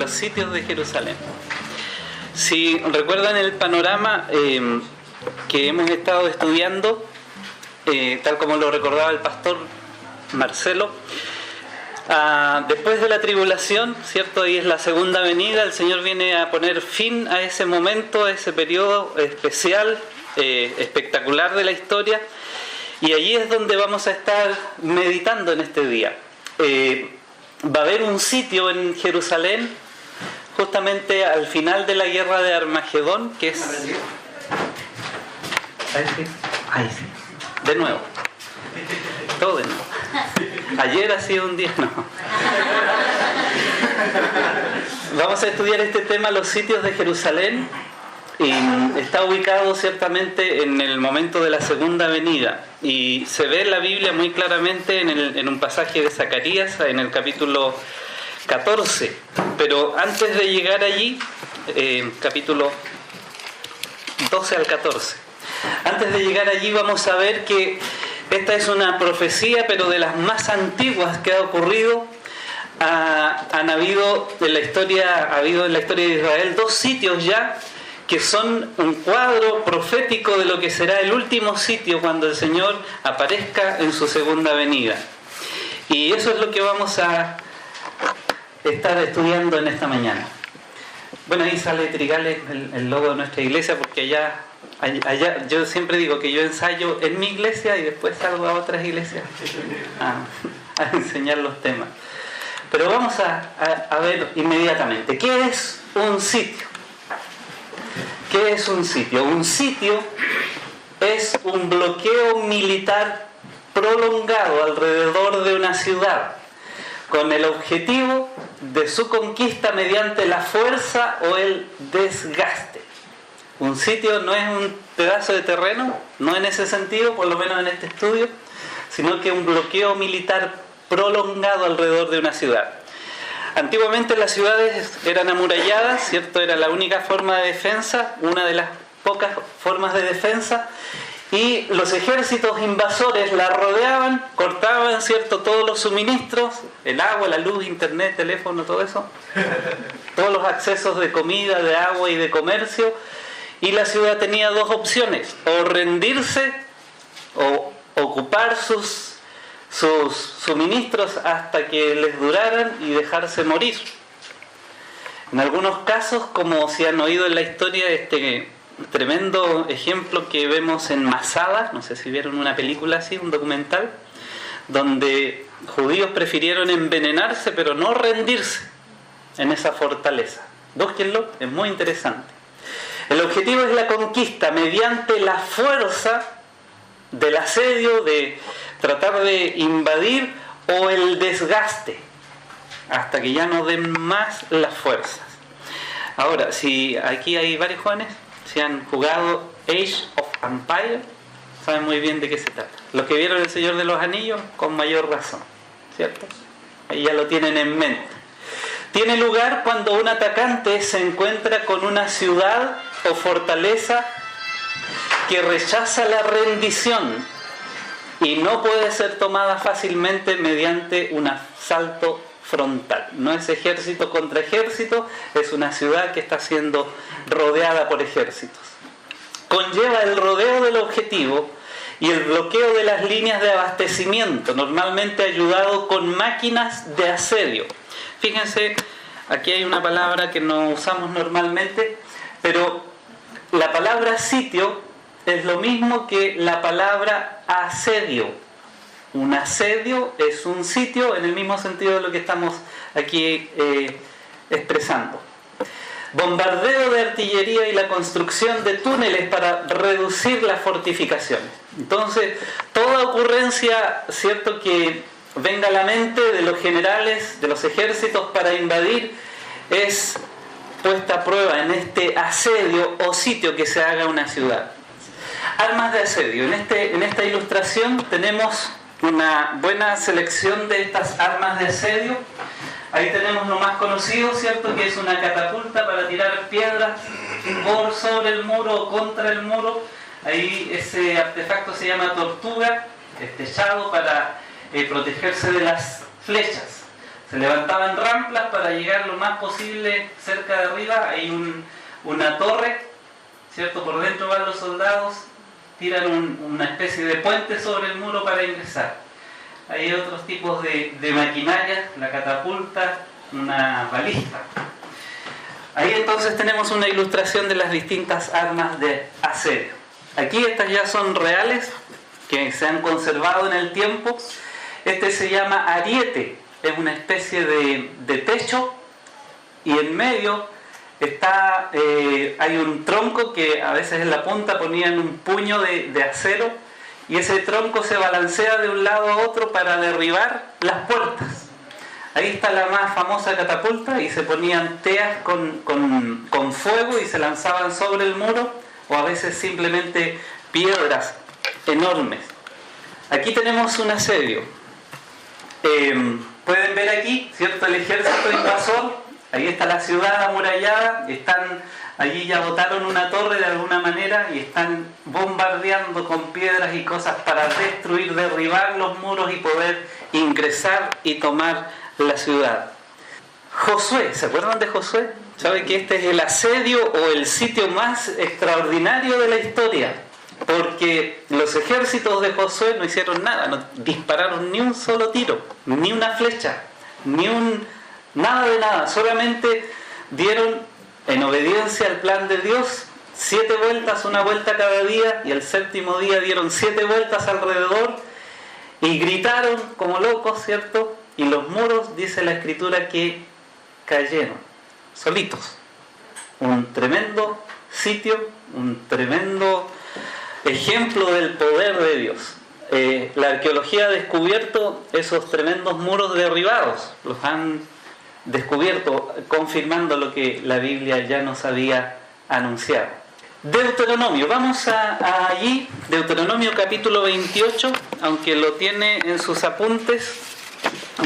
los sitios de Jerusalén. Si recuerdan el panorama que hemos estado estudiando, tal como lo recordaba el pastor Marcelo, después de la tribulación, ¿cierto? Ahí es la segunda venida, el Señor viene a poner fin a ese momento, a ese periodo especial, espectacular de la historia, y allí es donde vamos a estar meditando en este día. Va a haber un sitio en Jerusalén, justamente al final de la guerra de Armagedón, que es... Ahí sí. De nuevo. Todo de nuevo. Ayer ha sido un día, no. Vamos a estudiar este tema, los sitios de Jerusalén. Y está ubicado ciertamente en el momento de la segunda venida. Y se ve en la Biblia muy claramente en un pasaje de Zacarías, en el capítulo 14. Pero antes de llegar allí, capítulo 12 al 14. Antes de llegar allí vamos a ver que esta es una profecía, pero de las más antiguas que ha ocurrido. Han habido en la historia de Israel 2 sitios ya que son un cuadro profético de lo que será el último sitio cuando el Señor aparezca en su segunda venida. Y eso es lo que vamos a estar estudiando en esta mañana. Bueno, ahí sale Trigales, el logo de nuestra iglesia, porque allá yo siempre digo que yo ensayo en mi iglesia y después salgo a otras iglesias a enseñar los temas. Pero vamos a ver inmediatamente, ¿qué es un sitio? ¿Qué es un sitio? Un sitio es un bloqueo militar prolongado alrededor de una ciudad con el objetivo de su conquista mediante la fuerza o el desgaste. Un sitio no es un pedazo de terreno, no en ese sentido, por lo menos en este estudio, sino que un bloqueo militar prolongado alrededor de una ciudad. Antiguamente las ciudades eran amuralladas, ¿cierto? Era la única forma de defensa, una de las pocas formas de defensa, y los ejércitos invasores la rodeaban, cortaban, ¿cierto?, todos los suministros, el agua, la luz, internet, teléfono, todo eso, todos los accesos de comida, de agua y de comercio, y la ciudad tenía 2 opciones: o rendirse o ocupar sus suministros hasta que les duraran y dejarse morir. En algunos casos, como si han oído en la historia, este tremendo ejemplo que vemos en Masada, no sé si vieron una película así, un documental, donde judíos prefirieron envenenarse pero no rendirse en esa fortaleza. Búsquenlo, es muy interesante. El objetivo es la conquista mediante la fuerza del asedio, de tratar de invadir, o el desgaste hasta que ya no den más las fuerzas. Ahora, si aquí hay varios jóvenes, si han jugado Age of Empires, saben muy bien de qué se trata. Los que vieron El Señor de los Anillos, con mayor razón, ¿cierto? Ahí ya lo tienen en mente. Tiene lugar cuando un atacante se encuentra con una ciudad o fortaleza que rechaza la rendición y no puede ser tomada fácilmente mediante un asalto frontal. No es ejército contra ejército, es una ciudad que está siendo rodeada por ejércitos. Conlleva el rodeo del objetivo y el bloqueo de las líneas de abastecimiento, normalmente ayudado con máquinas de asedio. Fíjense, aquí hay una palabra que no usamos normalmente, pero la palabra sitio es lo mismo que la palabra asedio. Un asedio es un sitio en el mismo sentido de lo que estamos aquí expresando. Bombardeo de artillería y la construcción de túneles para reducir las fortificaciones. Entonces, toda ocurrencia, ¿cierto?, que venga a la mente de los generales, de los ejércitos para invadir, es puesta a prueba en este asedio o sitio que se haga una ciudad. Armas de asedio. En esta ilustración tenemos una buena selección de estas armas de asedio. Ahí tenemos lo más conocido, ¿cierto?, que es una catapulta para tirar piedras por sobre el muro o contra el muro. Ahí ese artefacto se llama tortuga, techado para protegerse de las flechas. Se levantaban ramplas para llegar lo más posible cerca de arriba. Hay una torre, ¿cierto? Por dentro van los soldados, tiran una especie de puente sobre el muro para ingresar. Hay otros tipos de maquinaria, la catapulta, una balista. Ahí entonces tenemos una ilustración de las distintas armas de asedio. Aquí estas ya son reales, que se han conservado en el tiempo. Este se llama ariete, es una especie de techo, y en medio está, hay un tronco que a veces en la punta ponían un puño de acero, y ese tronco se balancea de un lado a otro para derribar las puertas. Ahí está la más famosa catapulta, y se ponían teas con fuego y se lanzaban sobre el muro, o a veces simplemente piedras enormes. Aquí tenemos un asedio. Pueden ver aquí, ¿cierto?, el ejército invasor. Ahí está la ciudad amurallada. Allí ya botaron una torre de alguna manera y están bombardeando con piedras y cosas para destruir, derribar los muros y poder ingresar y tomar la ciudad. Josué, ¿se acuerdan de Josué? ¿Sabe que este es el asedio o el sitio más extraordinario de la historia? Porque los ejércitos de Josué no hicieron nada, no dispararon ni un solo tiro, ni una flecha, nada de nada. Solamente dieron, en obediencia al plan de Dios, 7 vueltas, una vuelta cada día, y el séptimo día dieron 7 vueltas alrededor y gritaron como locos, ¿cierto? Y los muros, dice la Escritura, que cayeron solitos. Un tremendo sitio, un tremendo ejemplo del poder de Dios. La arqueología ha descubierto esos tremendos muros derribados, los han descubierto, confirmando lo que la Biblia ya nos había anunciado. Deuteronomio, vamos allí, Deuteronomio capítulo 28, aunque lo tiene en sus apuntes,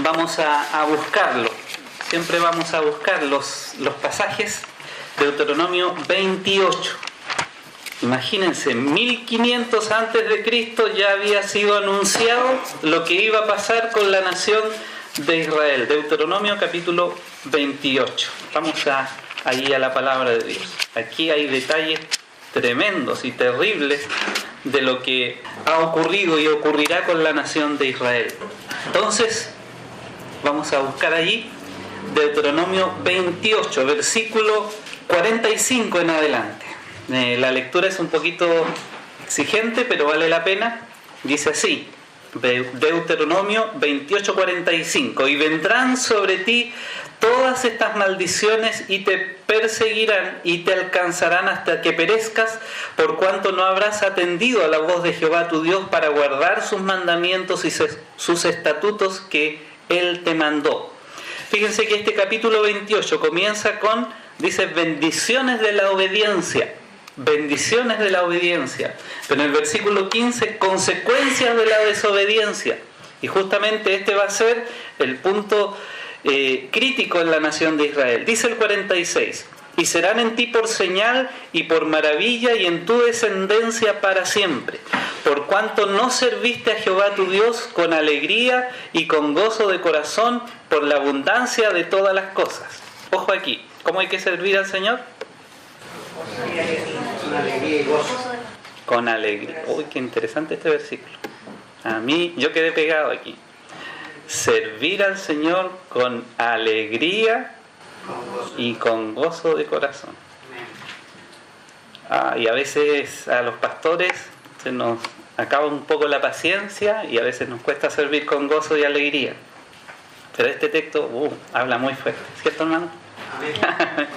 vamos a buscarlo. Siempre vamos a buscar los pasajes. Deuteronomio 28. Imagínense, 1500 antes de Cristo ya había sido anunciado lo que iba a pasar con la nación de Israel. Deuteronomio capítulo 28. Vamos allí a la palabra de Dios. Aquí hay detalles tremendos y terribles de lo que ha ocurrido y ocurrirá con la nación de Israel. Entonces, vamos a buscar allí Deuteronomio 28, versículo 45 en adelante. La lectura es un poquito exigente, pero vale la pena. Dice así, Deuteronomio 28:45: y vendrán sobre ti todas estas maldiciones y te perseguirán y te alcanzarán hasta que perezcas, por cuanto no habrás atendido a la voz de Jehová tu Dios para guardar sus mandamientos y sus estatutos que Él te mandó. Fíjense que este capítulo 28 comienza con, dice, bendiciones de la obediencia. Bendiciones de la obediencia. Pero en el versículo 15, consecuencias de la desobediencia. Y justamente este va a ser el punto crítico en la nación de Israel. Dice el 46: y serán en ti por señal y por maravilla y en tu descendencia para siempre, por cuanto no serviste a Jehová tu Dios con alegría y con gozo de corazón por la abundancia de todas las cosas. Ojo aquí, ¿cómo hay que servir al Señor? Con alegría y gozo. Con alegría. Uy, qué interesante este versículo. A mí, yo quedé pegado aquí. Servir al Señor con alegría y con gozo de corazón. Y a veces a los pastores se nos acaba un poco la paciencia y a veces nos cuesta servir con gozo y alegría. Pero este texto habla muy fuerte, ¿cierto, hermano? Amén.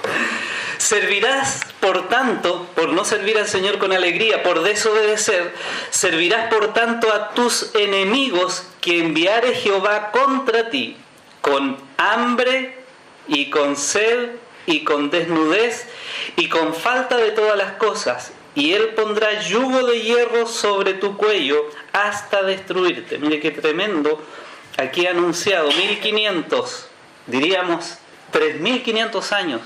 Servirás, por tanto, por no servir al Señor con alegría, por desobedecer, servirás por tanto a tus enemigos que enviare Jehová contra ti, con hambre y con sed y con desnudez y con falta de todas las cosas, y Él pondrá yugo de hierro sobre tu cuello hasta destruirte. Mire qué tremendo, aquí anunciado, 1500, diríamos 3500 años.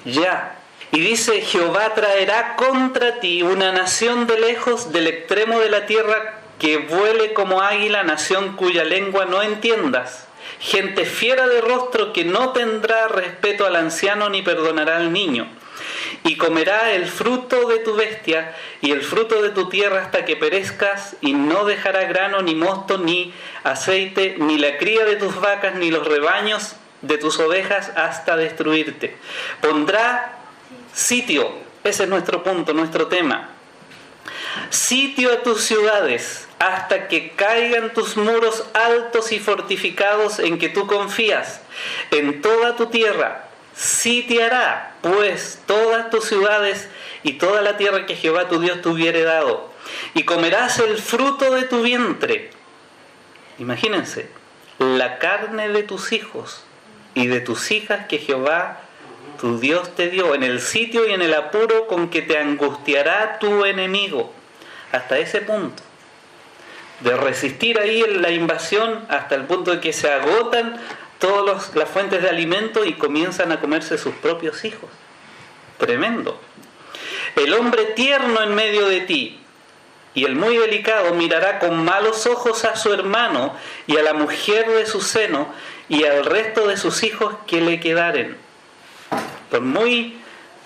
Ya. Y dice, Jehová traerá contra ti una nación de lejos, del extremo de la tierra, que vuele como águila, nación cuya lengua no entiendas, gente fiera de rostro que no tendrá respeto al anciano ni perdonará al niño. Y comerá el fruto de tu bestia y el fruto de tu tierra hasta que perezcas, y no dejará grano, ni mosto, ni aceite, ni la cría de tus vacas, ni los rebaños de tus ovejas, hasta destruirte. Pondrá sitio, ese es nuestro punto, nuestro tema. Sitio a tus ciudades, hasta que caigan tus muros altos y fortificados en que tú confías. En toda tu tierra sitiará, pues, todas tus ciudades y toda la tierra que Jehová tu Dios te hubiere dado. Y comerás el fruto de tu vientre. Imagínense, la carne de tus hijos y de tus hijas que Jehová tu Dios te dio, en el sitio y en el apuro con que te angustiará tu enemigo. Hasta ese punto. De resistir ahí en la invasión hasta el punto de que se agotan todas las fuentes de alimento y comienzan a comerse sus propios hijos. Tremendo. El hombre tierno en medio de ti y el muy delicado mirará con malos ojos a su hermano y a la mujer de su seno y al resto de sus hijos que le quedaren. Por muy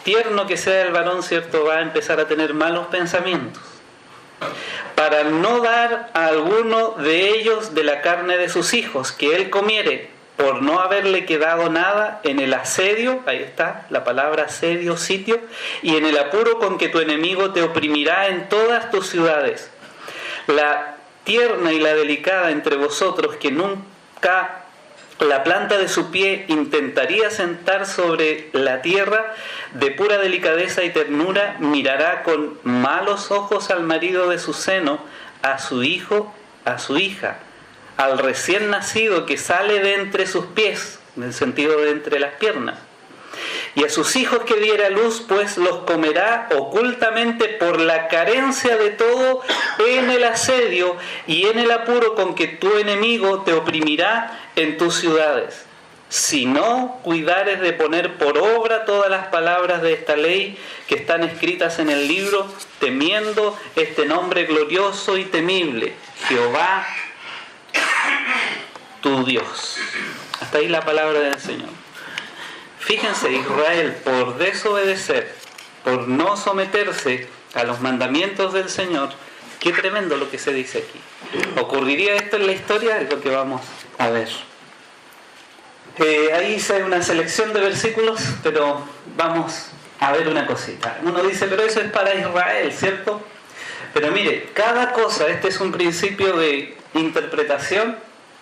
tierno que sea el varón, ¿cierto?, va a empezar a tener malos pensamientos, para no dar a alguno de ellos de la carne de sus hijos que él comiere, por no haberle quedado nada en el asedio, ahí está la palabra asedio, sitio, y en el apuro con que tu enemigo te oprimirá en todas tus ciudades. La tierna y la delicada entre vosotros, que nunca la planta de su pie intentaría sentar sobre la tierra, de pura delicadeza y ternura mirará con malos ojos al marido de su seno, a su hijo, a su hija, al recién nacido que sale de entre sus pies, en el sentido de entre las piernas, y a sus hijos que diera luz, pues los comerá ocultamente por la carencia de todo en el asedio y en el apuro con que tu enemigo te oprimirá en tus ciudades. Si no cuidares de poner por obra todas las palabras de esta ley que están escritas en el libro, temiendo este nombre glorioso y temible, Jehová tu Dios. Hasta ahí la palabra del Señor. Fíjense, Israel, por desobedecer, por no someterse a los mandamientos del Señor, qué tremendo lo que se dice aquí. ¿Ocurriría esto en la historia? Es lo que vamos a ver. Ahí hice una selección de versículos, pero vamos a ver una cosita. Uno dice, pero eso es para Israel, ¿cierto? Pero mire, cada cosa, este es un principio de interpretación,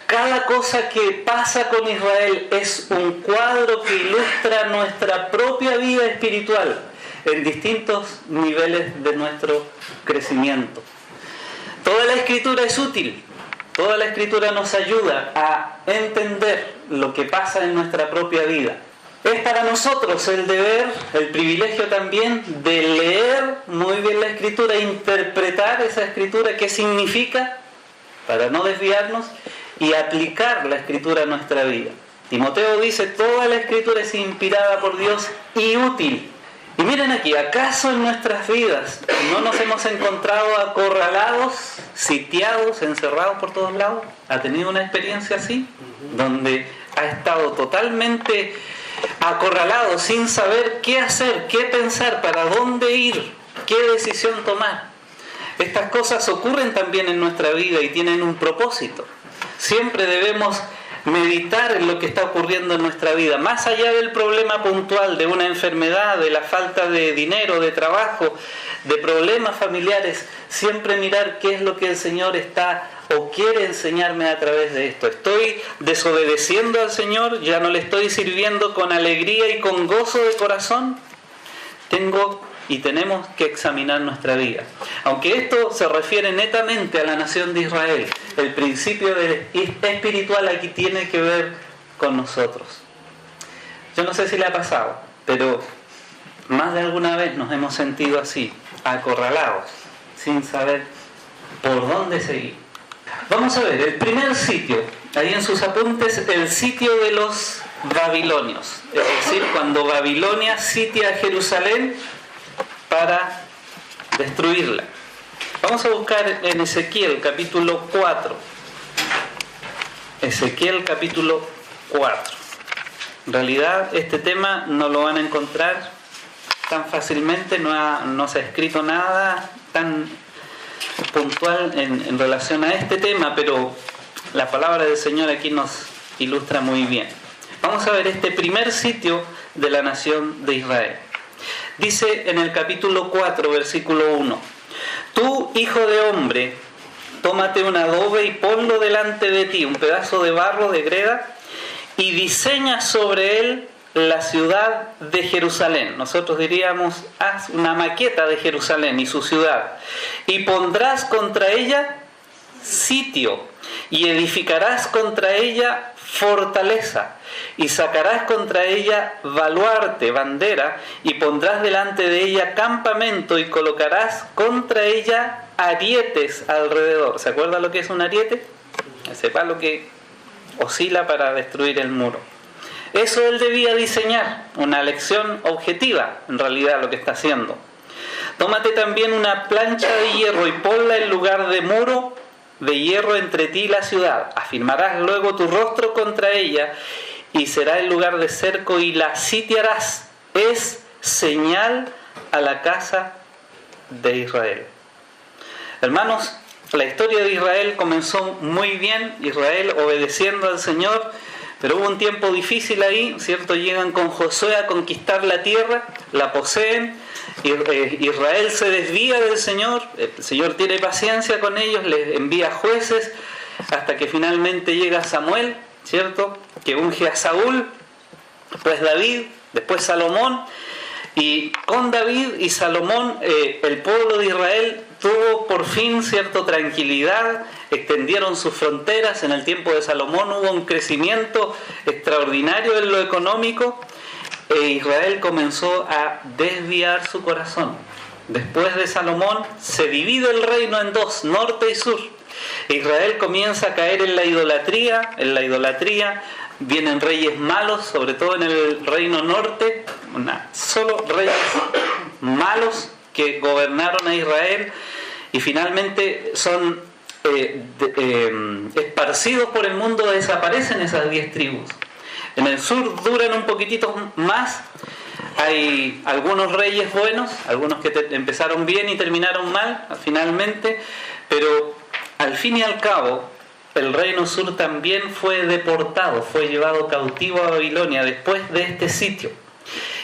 cada cosa que pasa con Israel es un cuadro que ilustra nuestra propia vida espiritual en distintos niveles de nuestro crecimiento. Toda la Escritura es útil, toda la Escritura nos ayuda a entender lo que pasa en nuestra propia vida. Es para nosotros el deber, el privilegio también de leer muy bien la Escritura, interpretar esa Escritura, qué significa, para no desviarnos, y aplicar la Escritura a nuestra vida. Timoteo dice, toda la Escritura es inspirada por Dios y útil. Y miren aquí, ¿acaso en nuestras vidas no nos hemos encontrado acorralados, sitiados, encerrados por todos lados? ¿Ha tenido una experiencia así? Donde ha estado totalmente acorralado, sin saber qué hacer, qué pensar, para dónde ir, qué decisión tomar. Estas cosas ocurren también en nuestra vida y tienen un propósito. Siempre debemos meditar en lo que está ocurriendo en nuestra vida, más allá del problema puntual de una enfermedad, de la falta de dinero, de trabajo, de problemas familiares. Siempre mirar qué es lo que el Señor está o quiere enseñarme a través de esto. ¿Estoy desobedeciendo al Señor? ¿Ya no le estoy sirviendo con alegría y con gozo de corazón? Tenemos que examinar nuestra vida. Aunque esto se refiere netamente a la nación de Israel, el principio espiritual aquí tiene que ver con nosotros. Yo no sé si le ha pasado, pero más de alguna vez nos hemos sentido así, acorralados, sin saber por dónde seguir. Vamos a ver, el primer sitio, ahí en sus apuntes, el sitio de los babilonios. Es decir, cuando Babilonia sitia a Jerusalén para destruirla. Vamos a buscar en Ezequiel capítulo 4. Ezequiel capítulo 4. En realidad este tema no lo van a encontrar tan fácilmente, no se ha escrito nada tan puntual en relación a este tema, pero la palabra del Señor aquí nos ilustra muy bien. Vamos a ver este primer sitio de la nación de Israel. Dice en el capítulo 4, versículo 1: Tú, hijo de hombre, tómate un adobe y ponlo delante de ti, un pedazo de barro de greda, y diseña sobre él la ciudad de Jerusalén. Nosotros diríamos, haz una maqueta de Jerusalén y su ciudad, y pondrás contra ella sitio, y edificarás contra ella fortaleza, y sacarás contra ella baluarte, bandera, y pondrás delante de ella campamento, y colocarás contra ella arietes alrededor. ¿Se acuerda lo que es un ariete? Ese palo que oscila para destruir el muro. Eso él debía diseñar, una lección objetiva, en realidad, lo que está haciendo. Tómate también una plancha de hierro y ponla en lugar de muro de hierro entre ti y la ciudad. Afirmarás luego tu rostro contra ella y será el lugar de cerco y la sitiarás. Es señal a la casa de Israel. Hermanos, la historia de Israel comenzó muy bien, Israel obedeciendo al Señor, pero hubo un tiempo difícil ahí, ¿cierto? Llegan con Josué a conquistar la tierra, la poseen, Israel se desvía del Señor, el Señor tiene paciencia con ellos, les envía jueces, hasta que finalmente llega Samuel, ¿cierto? Que unge a Saúl, después David, después Salomón, y con David y Salomón el pueblo de Israel tuvo por fin, ¿cierto?, tranquilidad, extendieron sus fronteras. En el tiempo de Salomón hubo un crecimiento extraordinario en lo económico, e Israel comenzó a desviar su corazón. Después de Salomón se divide el reino en dos, norte y sur. Israel comienza a caer en la idolatría, vienen reyes malos, sobre todo en el reino norte, solo reyes malos que gobernaron a Israel, y finalmente son esparcidos por el mundo, desaparecen esas 10 tribus. En el sur duran un poquitito más, hay algunos reyes buenos, algunos que empezaron bien y terminaron mal finalmente, pero al fin y al cabo el reino sur también fue deportado, fue llevado cautivo a Babilonia después de este sitio.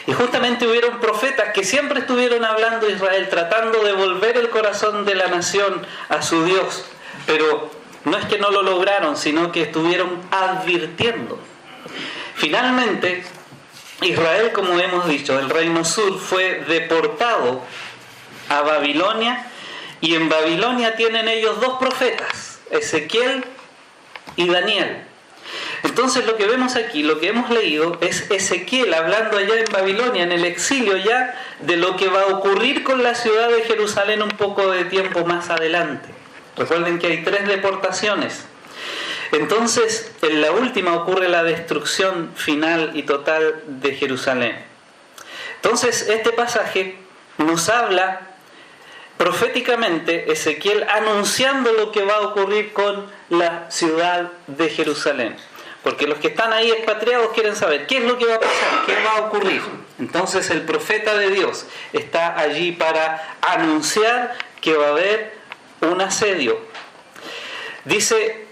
Y justamente hubieron profetas que siempre estuvieron hablando a Israel, tratando de volver el corazón de la nación a su Dios, pero no es que no lo lograron, sino que estuvieron advirtiendo. Finalmente, Israel, como hemos dicho, el reino sur fue deportado a Babilonia, y en Babilonia tienen ellos 2 profetas, Ezequiel y Daniel. Entonces lo que vemos aquí, lo que hemos leído, es Ezequiel hablando allá en Babilonia, en el exilio ya, de lo que va a ocurrir con la ciudad de Jerusalén un poco de tiempo más adelante. Recuerden que hay 3 deportaciones. Entonces, en la última ocurre la destrucción final y total de Jerusalén. Entonces, este pasaje nos habla proféticamente, Ezequiel anunciando lo que va a ocurrir con la ciudad de Jerusalén. Porque los que están ahí expatriados quieren saber qué es lo que va a pasar, qué va a ocurrir. Entonces, el profeta de Dios está allí para anunciar que va a haber un asedio. Dice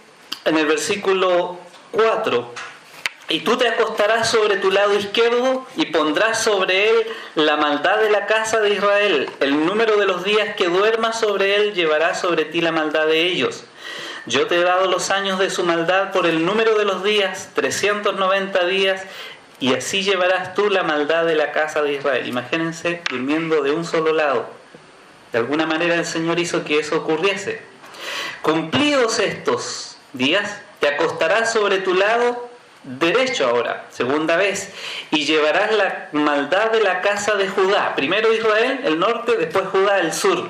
en el versículo 4: y tú te acostarás sobre tu lado izquierdo y pondrás sobre él la maldad de la casa de Israel. El número de los días que duermas sobre él llevará sobre ti la maldad de ellos. Yo te he dado los años de su maldad por el número de los días, 390 días, y así llevarás tú la maldad de la casa de Israel. Imagínense durmiendo de un solo lado. De alguna manera el Señor hizo que eso ocurriese. Cumplidos estos días, te acostarás sobre tu lado derecho ahora, segunda vez, y llevarás la maldad de la casa de Judá. Primero Israel, el norte, después Judá, el sur.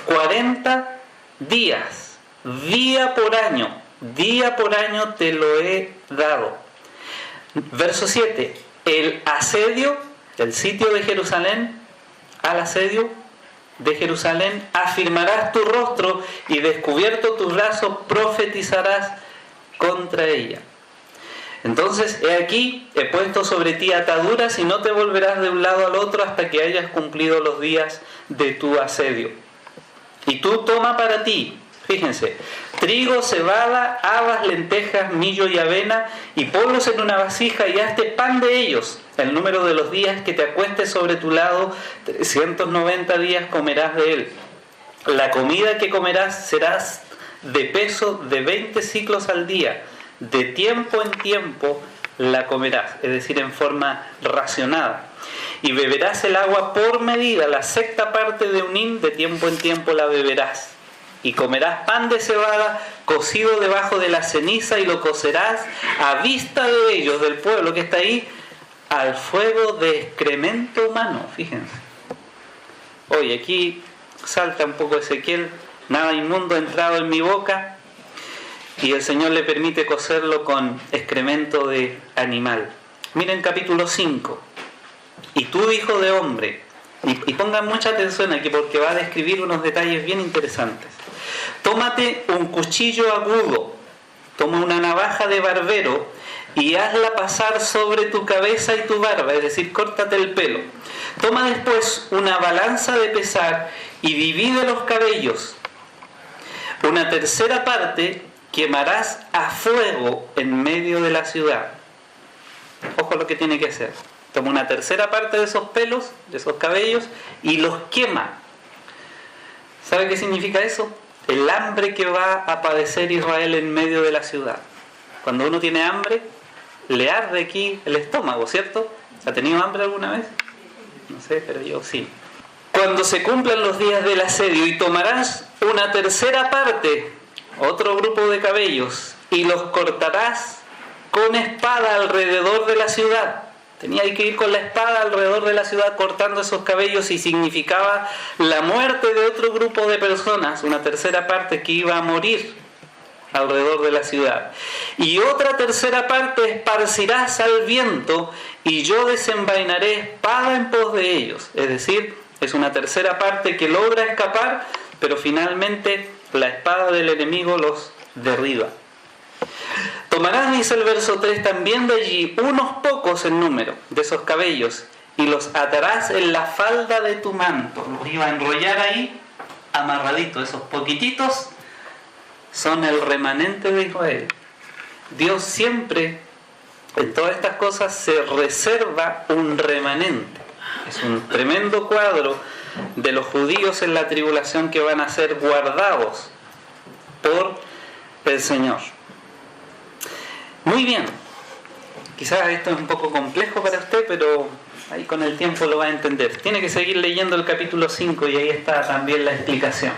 40 días, día por año te lo he dado. Verso 7, el asedio, el sitio de Jerusalén, al asedio de Jerusalén, afirmarás tu rostro y descubierto tu brazo profetizarás contra ella. Entonces, he aquí, he puesto sobre ti ataduras y no te volverás de un lado al otro hasta que hayas cumplido los días de tu asedio. Y tú toma para ti, fíjense, trigo, cebada, habas, lentejas, millo y avena, y ponlos en una vasija y hazte pan de ellos. El número de los días que te acuestes sobre tu lado, 390 días comerás de él. La comida que comerás serás de peso de 20 ciclos al día. De tiempo en tiempo la comerás, es decir, en forma racionada. Y beberás el agua por medida, la sexta parte de un hin, de tiempo en tiempo la beberás. Y comerás pan de cebada cocido debajo de la ceniza y lo cocerás a vista de ellos, del pueblo que está ahí, al fuego de excremento humano. Fíjense. Oye, aquí salta un poco Ezequiel, nada inmundo ha entrado en mi boca, y el Señor le permite cocerlo con excremento de animal. Miren capítulo 5. Y tú, hijo de hombre, y pongan mucha atención aquí porque va a describir unos detalles bien interesantes. Tómate un cuchillo agudo, toma una navaja de barbero y hazla pasar sobre tu cabeza y tu barba, es decir, córtate el pelo. Toma después una balanza de pesar y divide los cabellos. Una tercera parte quemarás a fuego en medio de la ciudad. Ojo lo que tiene que hacer. Toma una tercera parte de esos pelos, de esos cabellos, y los quema. ¿Sabe qué significa eso? El hambre que va a padecer Israel en medio de la ciudad. Cuando uno tiene hambre, le arde aquí el estómago, ¿cierto? ¿Ha tenido hambre alguna vez? No sé, pero yo sí. Cuando se cumplan los días del asedio, y tomarás una tercera parte, otro grupo de cabellos, y los cortarás con espada alrededor de la ciudad. Tenía que ir con la espada alrededor de la ciudad cortando esos cabellos, y significaba la muerte de otro grupo de personas, una tercera parte que iba a morir alrededor de la ciudad. Y otra tercera parte esparcirás al viento, y yo desenvainaré espada en pos de ellos. Es decir, es una tercera parte que logra escapar, pero finalmente la espada del enemigo los derriba. Tomarás, dice el verso 3, también de allí unos pocos en número de esos cabellos y los atarás en la falda de tu manto. Los iba a enrollar ahí amarradito. Esos poquititos son el remanente de Israel. Dios siempre en todas estas cosas se reserva un remanente. Es un tremendo cuadro de los judíos en la tribulación que van a ser guardados por el Señor. Muy bien, quizás esto es un poco complejo para usted, pero ahí con el tiempo lo va a entender. Tiene que seguir leyendo el capítulo 5 y ahí está también la explicación.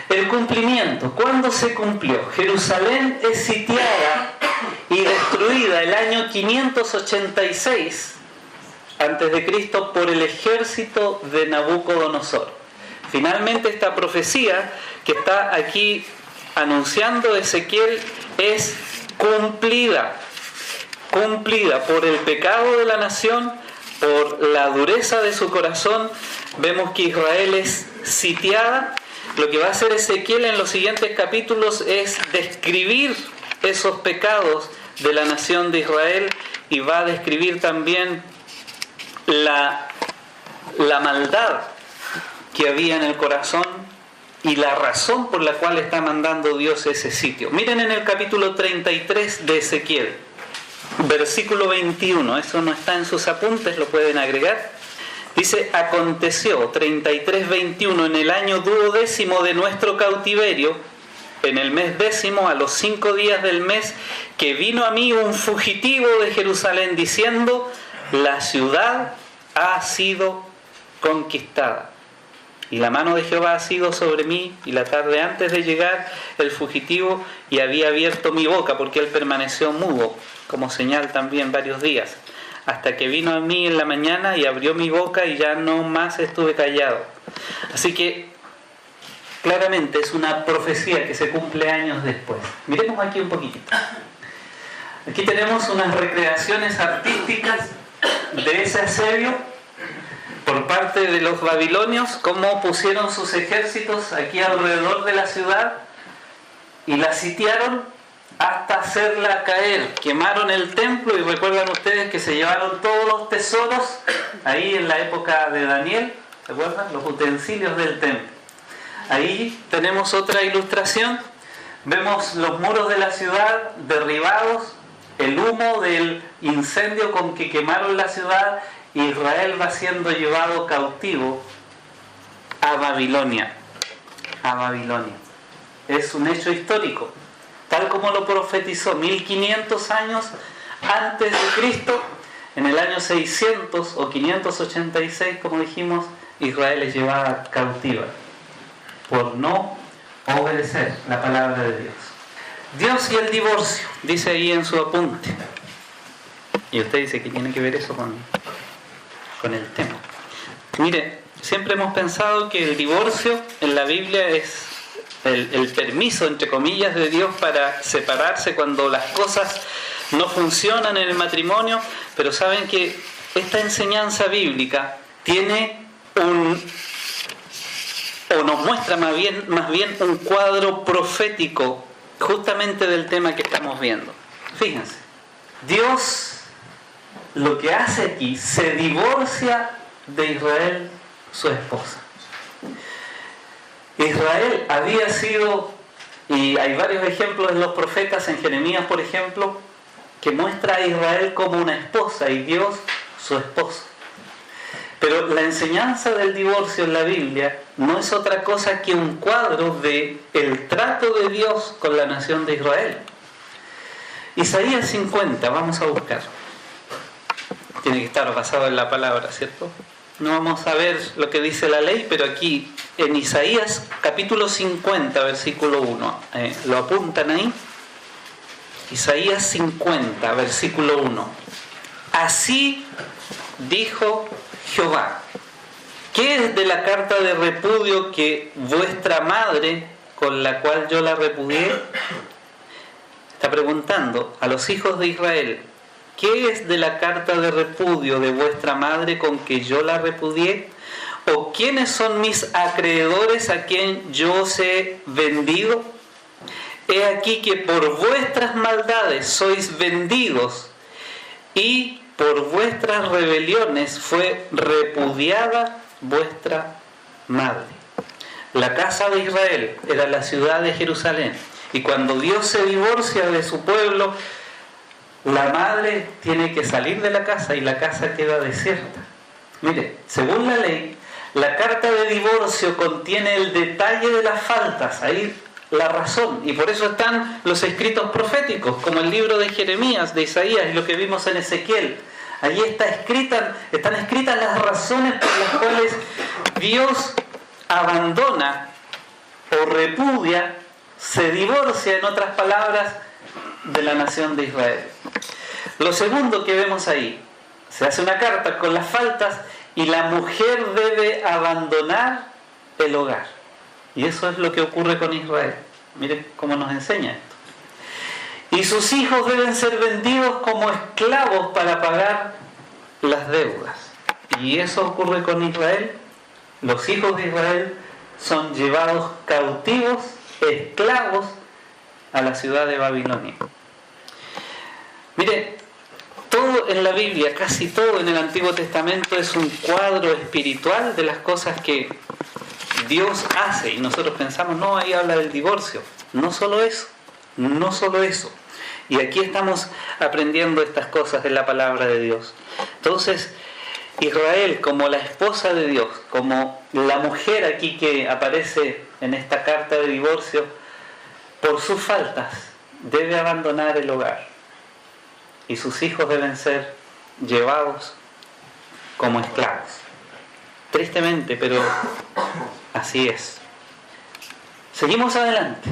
El cumplimiento, ¿cuándo se cumplió? Jerusalén es sitiada y destruida el año 586 a.C. por el ejército de Nabucodonosor. Finalmente esta profecía que está aquí anunciando Ezequiel es cumplida por el pecado de la nación, por la dureza de su corazón. Vemos que Israel es sitiada. Lo que va a hacer Ezequiel en los siguientes capítulos es describir esos pecados de la nación de Israel, y va a describir también la maldad que había en el corazón y la razón por la cual está mandando Dios ese sitio. Miren en el capítulo 33 de Ezequiel, versículo 21, eso no está en sus apuntes, lo pueden agregar. Dice: aconteció, 33:21, en el año 12º de nuestro cautiverio, en el mes 10º, a los 5 días del mes, que vino a mí un fugitivo de Jerusalén diciendo: la ciudad ha sido conquistada. Y la mano de Jehová ha sido sobre mí, y la tarde antes de llegar el fugitivo, y había abierto mi boca, porque él permaneció mudo, como señal también varios días, hasta que vino a mí en la mañana y abrió mi boca, y ya no más estuve callado. Así que claramente es una profecía que se cumple años después. Miremos aquí un poquitito. Aquí tenemos unas recreaciones artísticas de ese asedio por parte de los babilonios, cómo pusieron sus ejércitos aquí alrededor de la ciudad y la sitiaron, hasta hacerla caer. Quemaron el templo y recuerdan ustedes que se llevaron todos los tesoros ahí en la época de Daniel, ¿se acuerdan? Los utensilios del templo. Ahí tenemos otra ilustración. Vemos los muros de la ciudad derribados, el humo del incendio con que quemaron la ciudad. Israel va siendo llevado cautivo a Babilonia. A Babilonia. Es un hecho histórico, tal como lo profetizó 1500 años antes de Cristo. En el año 600 o 586, como dijimos, Israel es llevada cautiva por no obedecer la palabra de Dios. Dios y el divorcio, dice ahí en su apunte. Y usted dice que tiene que ver eso con el tema. Mire, siempre hemos pensado que el divorcio en la Biblia es el permiso, entre comillas, de Dios para separarse cuando las cosas no funcionan en el matrimonio, pero saben que esta enseñanza bíblica tiene nos muestra más bien un cuadro profético justamente del tema que estamos viendo. Fíjense, Dios lo que hace aquí, se divorcia de Israel, su esposa. Israel había sido, y hay varios ejemplos en los profetas, en Jeremías por ejemplo, que muestra a Israel como una esposa y Dios su esposo. Pero la enseñanza del divorcio en la Biblia no es otra cosa que un cuadro de el trato de Dios con la nación de Israel. Isaías 50, vamos a buscar. Tiene que estar basado en la palabra, ¿cierto? No vamos a ver lo que dice la ley, pero aquí en Isaías capítulo 50, versículo 1, ¿lo apuntan ahí? Isaías 50, versículo 1. Así dijo Jehová, ¿qué es de la carta de repudio que vuestra madre, con la cual yo la repudié? Está preguntando a los hijos de Israel, ¿qué es de la carta de repudio de vuestra madre con que yo la repudié? ¿O quiénes son mis acreedores a quien yo os he vendido? He aquí que por vuestras maldades sois vendidos, y por vuestras rebeliones fue repudiada vuestra madre. La casa de Israel era la ciudad de Jerusalén, y cuando Dios se divorcia de su pueblo, la madre tiene que salir de la casa y la casa queda desierta. Mire, según la ley, la carta de divorcio contiene el detalle de las faltas, ahí la razón, y por eso están los escritos proféticos, como el libro de Jeremías, de Isaías, y lo que vimos en Ezequiel. Allí están escritas las razones por las cuales Dios abandona o repudia, se divorcia, en otras palabras, de la nación de Israel. Lo segundo que vemos ahí, se hace una carta con las faltas y la mujer debe abandonar el hogar. Y eso es lo que ocurre con Israel. Miren cómo nos enseña esto. Y sus hijos deben ser vendidos como esclavos para pagar las deudas. Y eso ocurre con Israel. Los hijos de Israel son llevados cautivos, esclavos, a la ciudad de Babilonia. Mire, todo en la Biblia, casi todo en el Antiguo Testamento es un cuadro espiritual de las cosas que Dios hace, y nosotros pensamos, no, ahí habla del divorcio. No solo eso, no solo eso. Y aquí estamos aprendiendo estas cosas de la palabra de Dios. Entonces, Israel, como la esposa de Dios, como la mujer aquí que aparece en esta carta de divorcio, por sus faltas debe abandonar el hogar. Y sus hijos deben ser llevados como esclavos. Tristemente, pero así es. Seguimos adelante.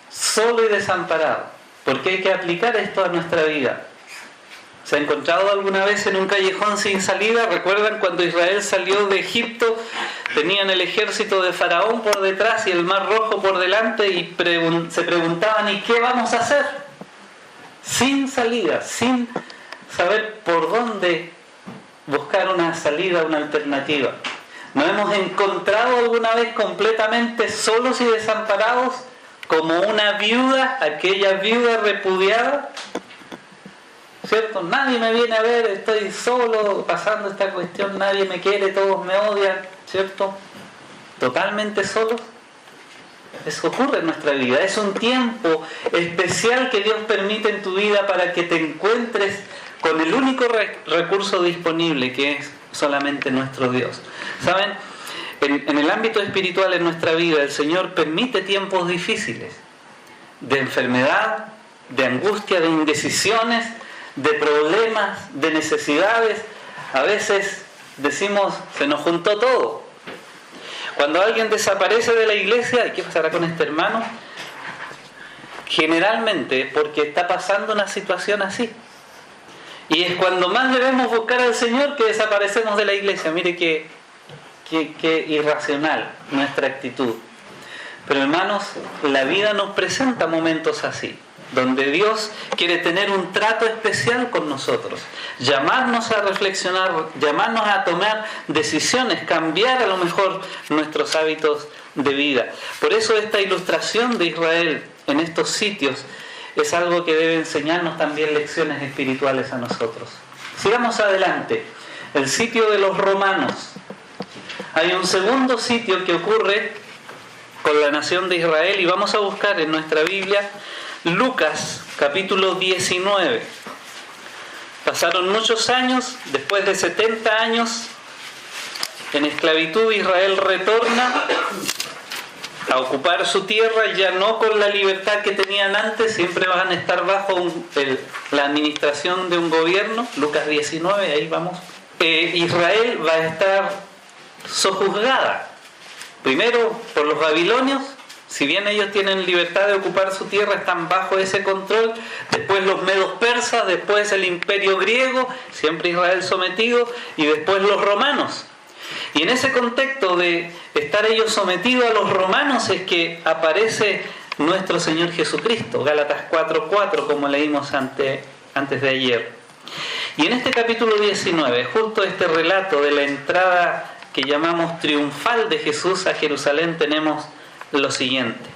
Solo y desamparado. Porque hay que aplicar esto a nuestra vida. ¿Se ha encontrado alguna vez en un callejón sin salida? ¿Recuerdan cuando Israel salió de Egipto? Tenían el ejército de Faraón por detrás y el Mar Rojo por delante y se preguntaban, ¿y qué vamos a hacer? Sin salida, sin saber por dónde buscar una salida, una alternativa. ¿Nos hemos encontrado alguna vez completamente solos y desamparados? como una viuda, aquella viuda repudiada, ¿cierto? Nadie me viene a ver, estoy solo pasando esta cuestión, nadie me quiere, todos me odian, ¿cierto? Totalmente solos. Eso ocurre en nuestra vida. Es un tiempo especial que Dios permite en tu vida para que te encuentres con el único recurso disponible, que es solamente nuestro Dios. ¿Saben? En el ámbito espiritual en nuestra vida, el Señor permite tiempos difíciles, de enfermedad, de angustia, de indecisiones, de problemas, de necesidades. A veces decimos, se nos juntó todo. Cuando alguien desaparece de la iglesia, ¿y qué pasará con este hermano? Generalmente porque está pasando una situación así. Y es cuando más debemos buscar al Señor que desaparecemos de la iglesia. Mire qué irracional nuestra actitud. Pero hermanos, la vida nos presenta momentos así, donde Dios quiere tener un trato especial con nosotros, llamarnos a reflexionar, llamarnos a tomar decisiones, cambiar a lo mejor nuestros hábitos de vida. Por eso esta ilustración de Israel en estos sitios es algo que debe enseñarnos también lecciones espirituales a nosotros. Sigamos adelante. El sitio de los romanos. Hay un segundo sitio que ocurre con la nación de Israel y vamos a buscar en nuestra Biblia Lucas capítulo 19. Pasaron muchos años, después de 70 años en esclavitud, Israel retorna a ocupar su tierra, ya no con la libertad que tenían antes, siempre van a estar bajo la administración de un gobierno. Lucas 19, ahí vamos. Israel va a estar sojuzgada, primero por los babilonios. Si bien ellos tienen libertad de ocupar su tierra, están bajo ese control. Después los medos persas, después el imperio griego, siempre Israel sometido, y después los romanos. Y en ese contexto de estar ellos sometidos a los romanos es que aparece nuestro Señor Jesucristo, Gálatas 4:4, como leímos antes de ayer. Y en este capítulo 19, justo este relato de la entrada que llamamos triunfal de Jesús a Jerusalén, tenemos lo siguiente.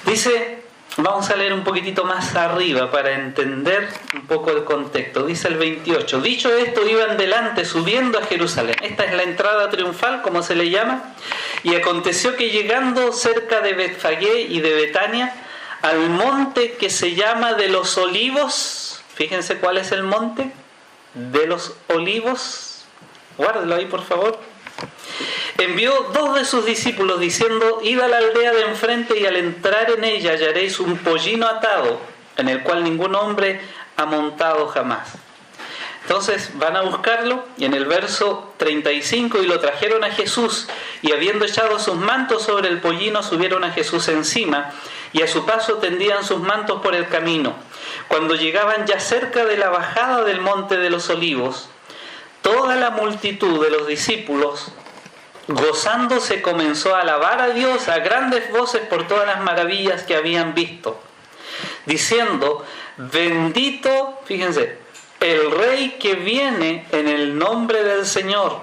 Dice, vamos a leer un poquitito más arriba para entender un poco el contexto. Dice el 28, dicho esto, iban delante subiendo a Jerusalén. Esta es la entrada triunfal, como se le llama. Y aconteció que llegando cerca de Betfagé y de Betania, al monte que se llama de los Olivos, fíjense cuál es el monte, de los Olivos, guárdelo ahí por favor. Envió 2 de sus discípulos diciendo, id a la aldea de enfrente y al entrar en ella hallaréis un pollino atado, en el cual ningún hombre ha montado jamás. Entonces van a buscarlo y en el verso 35, y lo trajeron a Jesús, y habiendo echado sus mantos sobre el pollino, subieron a Jesús encima, y a su paso tendían sus mantos por el camino. Cuando llegaban ya cerca de la bajada del monte de los Olivos, toda la multitud de los discípulos, gozándose, comenzó a alabar a Dios a grandes voces por todas las maravillas que habían visto, diciendo, bendito, fíjense, el Rey que viene en el nombre del Señor,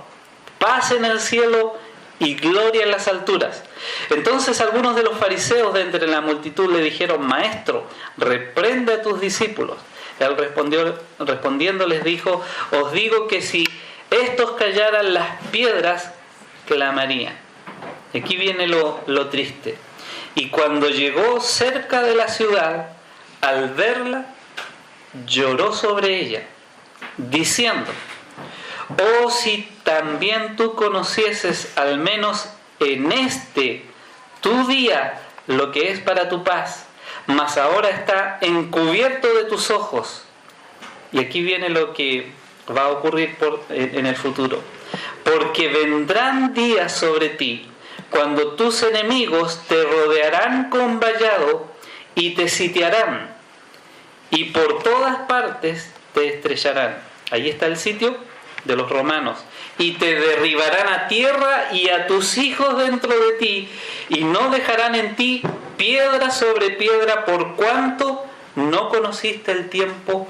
paz en el cielo y gloria en las alturas. Entonces algunos de los fariseos de entre la multitud le dijeron, Maestro, reprende a tus discípulos. Él respondiendo les dijo, os digo que si estos callaran, las piedras clamarían. Aquí viene lo triste. Y cuando llegó cerca de la ciudad, al verla, lloró sobre ella, diciendo, oh, si también tú conocieses al menos en este tu día lo que es para tu paz, mas ahora está encubierto de tus ojos. Y aquí viene lo que va a ocurrir en el futuro. Porque vendrán días sobre ti, cuando tus enemigos te rodearán con vallado y te sitiarán, y por todas partes te estrellarán. Ahí está el sitio de los romanos. Y te derribarán a tierra y a tus hijos dentro de ti, y no dejarán en ti piedra sobre piedra, por cuanto no conociste el tiempo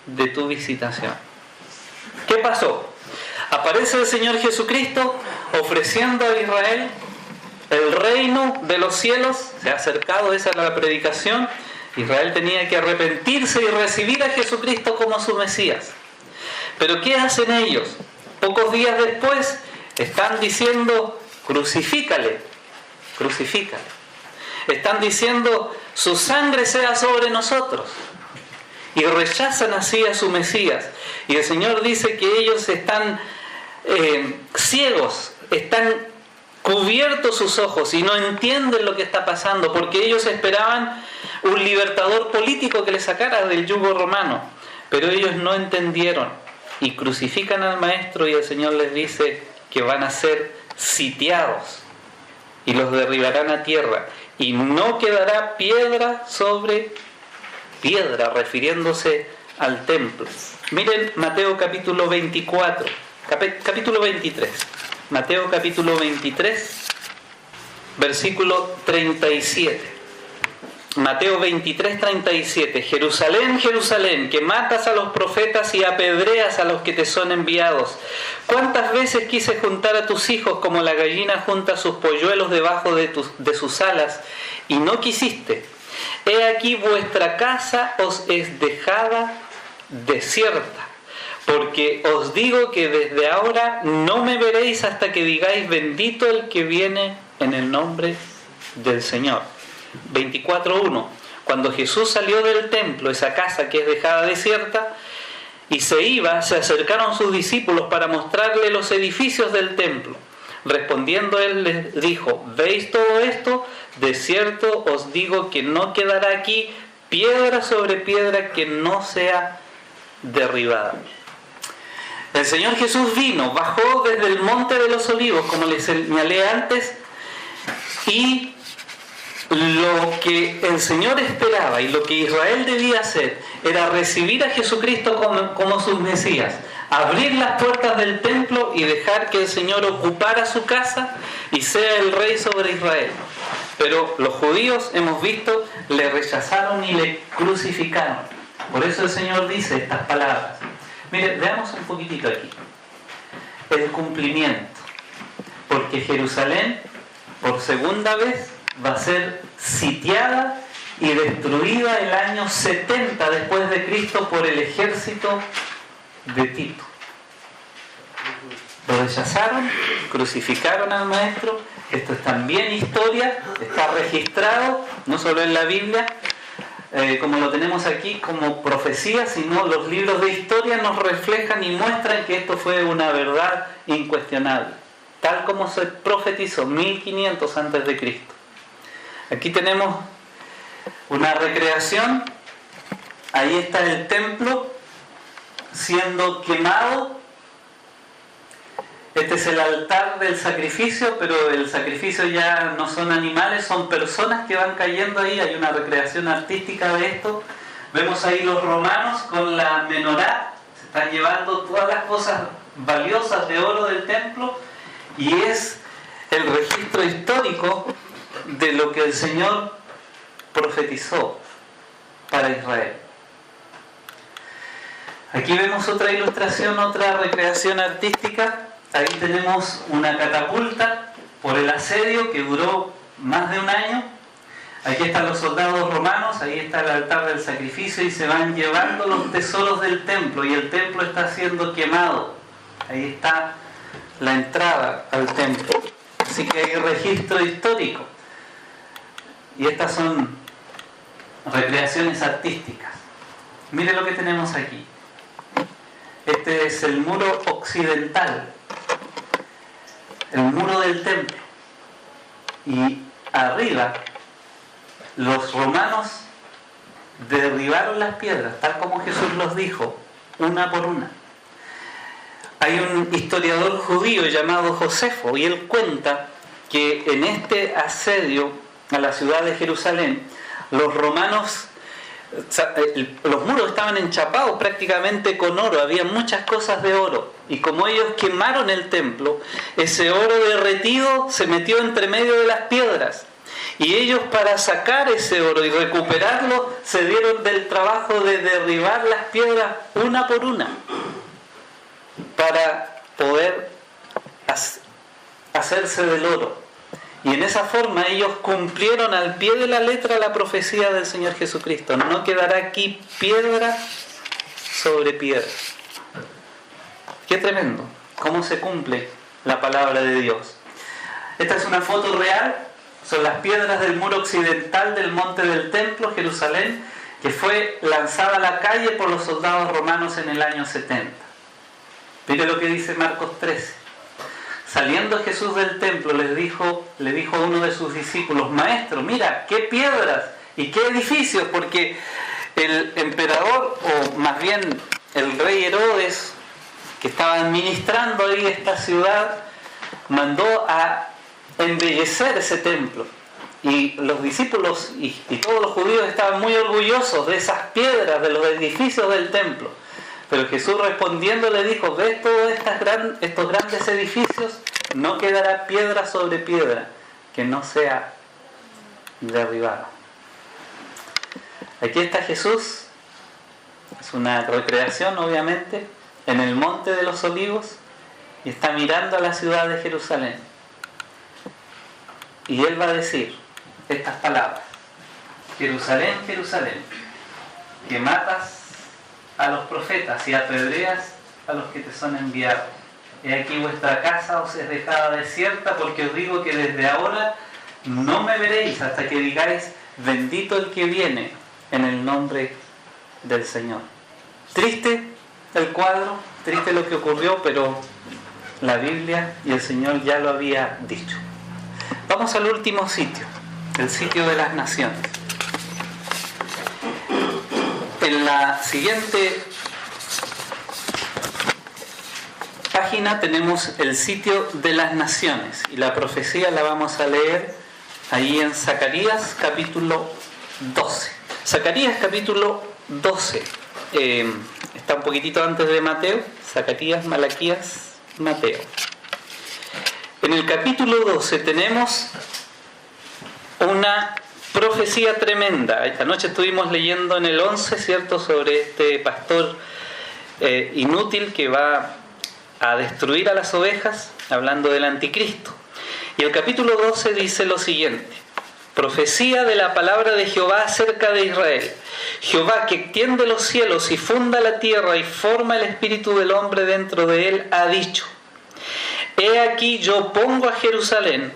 de tu visitación. ¿Qué pasó? Aparece el Señor Jesucristo ofreciendo a Israel el reino de los cielos Se ha acercado, esa era la predicación. Israel tenía que arrepentirse y recibir a Jesucristo como su Mesías. Pero ¿qué hacen ellos? Pocos días después están diciendo: crucifícale, crucifícale. Están diciendo: su sangre sea sobre nosotros. Y rechazan así a su Mesías. Y el Señor dice que ellos están ciegos, están cubiertos sus ojos y no entienden lo que está pasando, porque ellos esperaban un libertador político que les sacara del yugo romano. Pero ellos no entendieron y crucifican al Maestro, y el Señor les dice que van a ser sitiados y los derribarán a tierra, y no quedará piedra sobre piedra, refiriéndose al templo. Miren Mateo capítulo 24, capítulo 23. Mateo capítulo 23, versículo 37. Mateo 23, 37. Jerusalén, Jerusalén, que matas a los profetas y apedreas a los que te son enviados. ¿Cuántas veces quise juntar a tus hijos como la gallina junta sus polluelos debajo de sus alas, y no quisiste? He aquí vuestra casa os es dejada desierta. Porque os digo que desde ahora no me veréis hasta que digáis: bendito el que viene en el nombre del Señor. 24:1. Cuando Jesús salió del templo, esa casa que es dejada desierta, y se iba, se acercaron sus discípulos para mostrarle los edificios del templo. Respondiendo él les dijo: ¿veis todo esto? De cierto os digo que no quedará aquí piedra sobre piedra que no sea derribada. El Señor Jesús vino, bajó desde el monte de los olivos, como les señalé antes, y lo que el Señor esperaba y lo que Israel debía hacer era recibir a Jesucristo como su Mesías, abrir las puertas del templo y dejar que el Señor ocupara su casa y sea el rey sobre Israel. Pero los judíos, hemos visto, le rechazaron y le crucificaron. Por eso el Señor dice estas palabras. Mire, veamos un poquitito aquí. El cumplimiento. Porque Jerusalén, por segunda vez, va a ser sitiada y destruida el año 70 después de Cristo por el ejército de Tito. Lo rechazaron, crucificaron al Maestro. Esto es también historia, está registrado, no solo en la Biblia, como lo tenemos aquí como profecía, sino los libros de historia nos reflejan y muestran que esto fue una verdad incuestionable, tal como se profetizó 1500 antes de Cristo. Aquí tenemos una recreación, ahí está el templo siendo quemado. Este es el altar del sacrificio, pero el sacrificio ya no son animales, son personas que van cayendo ahí. Hay una recreación artística de esto. Vemos ahí los romanos con la menorá, se están llevando todas las cosas valiosas de oro del templo, y es el registro histórico de lo que el Señor profetizó para Israel. Aquí vemos otra ilustración, otra recreación artística. Ahí tenemos una catapulta por el asedio que duró más de un año. Aquí están los soldados romanos, ahí está el altar del sacrificio, y se van llevando los tesoros del templo, y el templo está siendo quemado. Ahí está la entrada al templo. Así que hay registro histórico. Y estas son recreaciones artísticas. Mire lo que tenemos aquí. Este es el muro occidental, el muro del templo, y arriba los romanos derribaron las piedras, tal como Jesús los dijo, una por una. Hay un historiador judío llamado Josefo, y él cuenta que en este asedio a la ciudad de Jerusalén, los romanos, los muros estaban enchapados prácticamente con oro, había muchas cosas de oro, y como ellos quemaron el templo, ese oro derretido se metió entre medio de las piedras, y ellos, para sacar ese oro y recuperarlo, se dieron del trabajo de derribar las piedras una por una para poder hacerse del oro. Y en esa forma ellos cumplieron al pie de la letra la profecía del Señor Jesucristo. No quedará aquí piedra sobre piedra. Qué tremendo. Cómo se cumple la palabra de Dios. Esta es una foto real. Son las piedras del muro occidental del monte del templo, Jerusalén, que fue lanzada a la calle por los soldados romanos en el año 70. Mire lo que dice Marcos 13. Saliendo Jesús del templo, le dijo a uno de sus discípulos: Maestro, mira, qué piedras y qué edificios, porque el emperador, o más bien el rey Herodes, que estaba administrando ahí esta ciudad, mandó a embellecer ese templo. Y los discípulos y todos los judíos estaban muy orgullosos de esas piedras, de los edificios del templo. Pero Jesús respondiendo le dijo: ¿ves todos estos grandes edificios? No quedará piedra sobre piedra que no sea derribada. Aquí está Jesús, es una recreación obviamente, en el monte de los olivos, y está mirando a la ciudad de Jerusalén. Y Él va a decir estas palabras: Jerusalén, Jerusalén, que matas a los profetas y apedreas a los que te son enviados. He aquí vuestra casa os es dejada desierta, porque os digo que desde ahora no me veréis hasta que digáis: bendito el que viene en el nombre del Señor. Triste el cuadro, triste lo que ocurrió, pero la Biblia y el Señor ya lo había dicho. Vamos al último sitio, el sitio de las naciones. En la siguiente página tenemos el sitio de las naciones, y la profecía la vamos a leer ahí en Zacarías capítulo 12. Zacarías capítulo 12 está un poquitito antes de Mateo. Zacarías, Malaquías, Mateo. En el capítulo 12 tenemos una profecía tremenda. Esta noche estuvimos leyendo en el 11, ¿cierto?, sobre este pastor inútil que va a destruir a las ovejas, hablando del anticristo. Y el capítulo 12 dice lo siguiente: profecía de la palabra de Jehová acerca de Israel. Jehová, que extiende los cielos y funda la tierra y forma el espíritu del hombre dentro de él, ha dicho: he aquí yo pongo a Jerusalén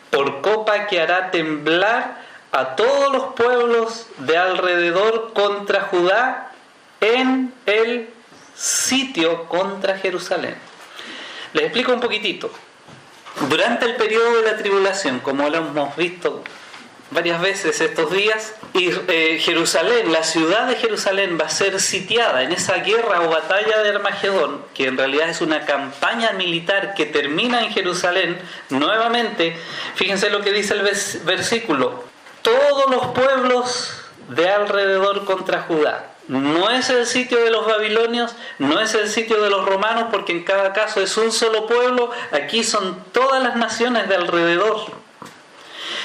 por copa que hará temblar a todos los pueblos de alrededor contra Judá en el sitio contra Jerusalén. Les explico un poquitito. Durante el periodo de la tribulación, como lo hemos visto varias veces estos días, Jerusalén, la ciudad de Jerusalén, va a ser sitiada en esa guerra o batalla de Armagedón, que en realidad es una campaña militar que termina en Jerusalén nuevamente. Fíjense lo que dice el versículo: todos los pueblos de alrededor contra Judá. No es el sitio de los babilonios, no es el sitio de los romanos, porque en cada caso es un solo pueblo. Aquí son todas las naciones de alrededor.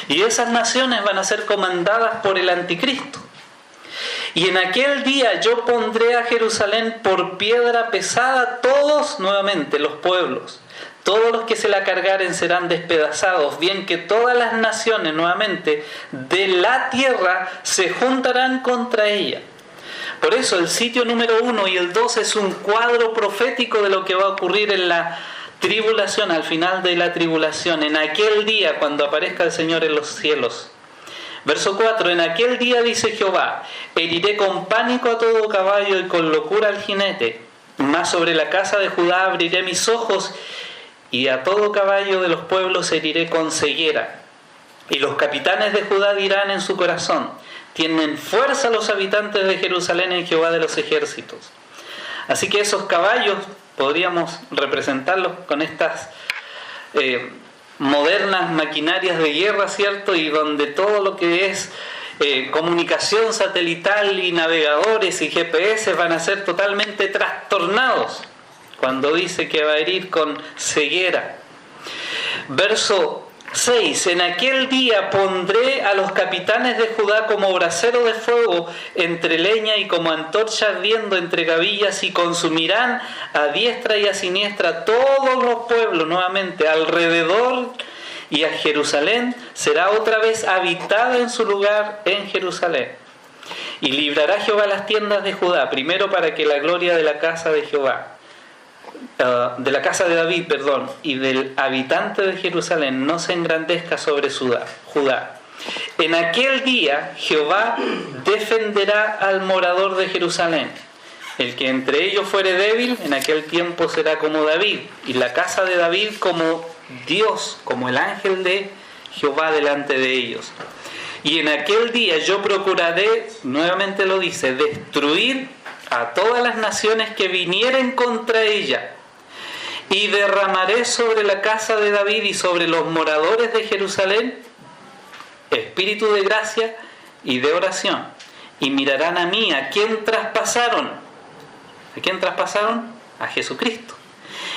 Y esas naciones van a ser comandadas por el anticristo. Y en aquel día yo pondré a Jerusalén por piedra pesada, todos nuevamente los pueblos. Todos los que se la cargaren serán despedazados, bien que todas las naciones nuevamente de la tierra se juntarán contra ella. Por eso el sitio número 1 y el 2 es un cuadro profético de lo que va a ocurrir en la tribulación, al final de la tribulación, en aquel día cuando aparezca el Señor en los cielos. Verso 4: en aquel día, dice Jehová, heriré con pánico a todo caballo y con locura al jinete, mas sobre la casa de Judá abriré mis ojos, y a todo caballo de los pueblos heriré con ceguera. Y los capitanes de Judá dirán en su corazón: tienen fuerza los habitantes de Jerusalén en Jehová de los ejércitos. Así que esos caballos podríamos representarlos con estas modernas maquinarias de guerra, ¿cierto? Y donde todo lo que es comunicación satelital y navegadores y GPS van a ser totalmente trastornados, cuando dice que va a herir con ceguera. Verso 6: en aquel día pondré a los capitanes de Judá como brasero de fuego entre leña y como antorcha ardiendo entre gavillas, y consumirán a diestra y a siniestra todos los pueblos nuevamente alrededor y a Jerusalén será otra vez habitada en su lugar en Jerusalén. Y librará Jehová las tiendas de Judá, primero para que la gloria de la casa de Jehová, de la casa de David, y del habitante de Jerusalén no se engrandezca sobre Judá. En aquel día Jehová defenderá al morador de Jerusalén. El que entre ellos fuere débil, en aquel tiempo será como David, y la casa de David como Dios, como el ángel de Jehová delante de ellos. Y en aquel día yo procuraré, nuevamente lo dice, destruir a todas las naciones que vinieren contra ella, y derramaré sobre la casa de David y sobre los moradores de Jerusalén espíritu de gracia y de oración, y mirarán a mí, ¿a quién traspasaron? ¿A quién traspasaron? A Jesucristo.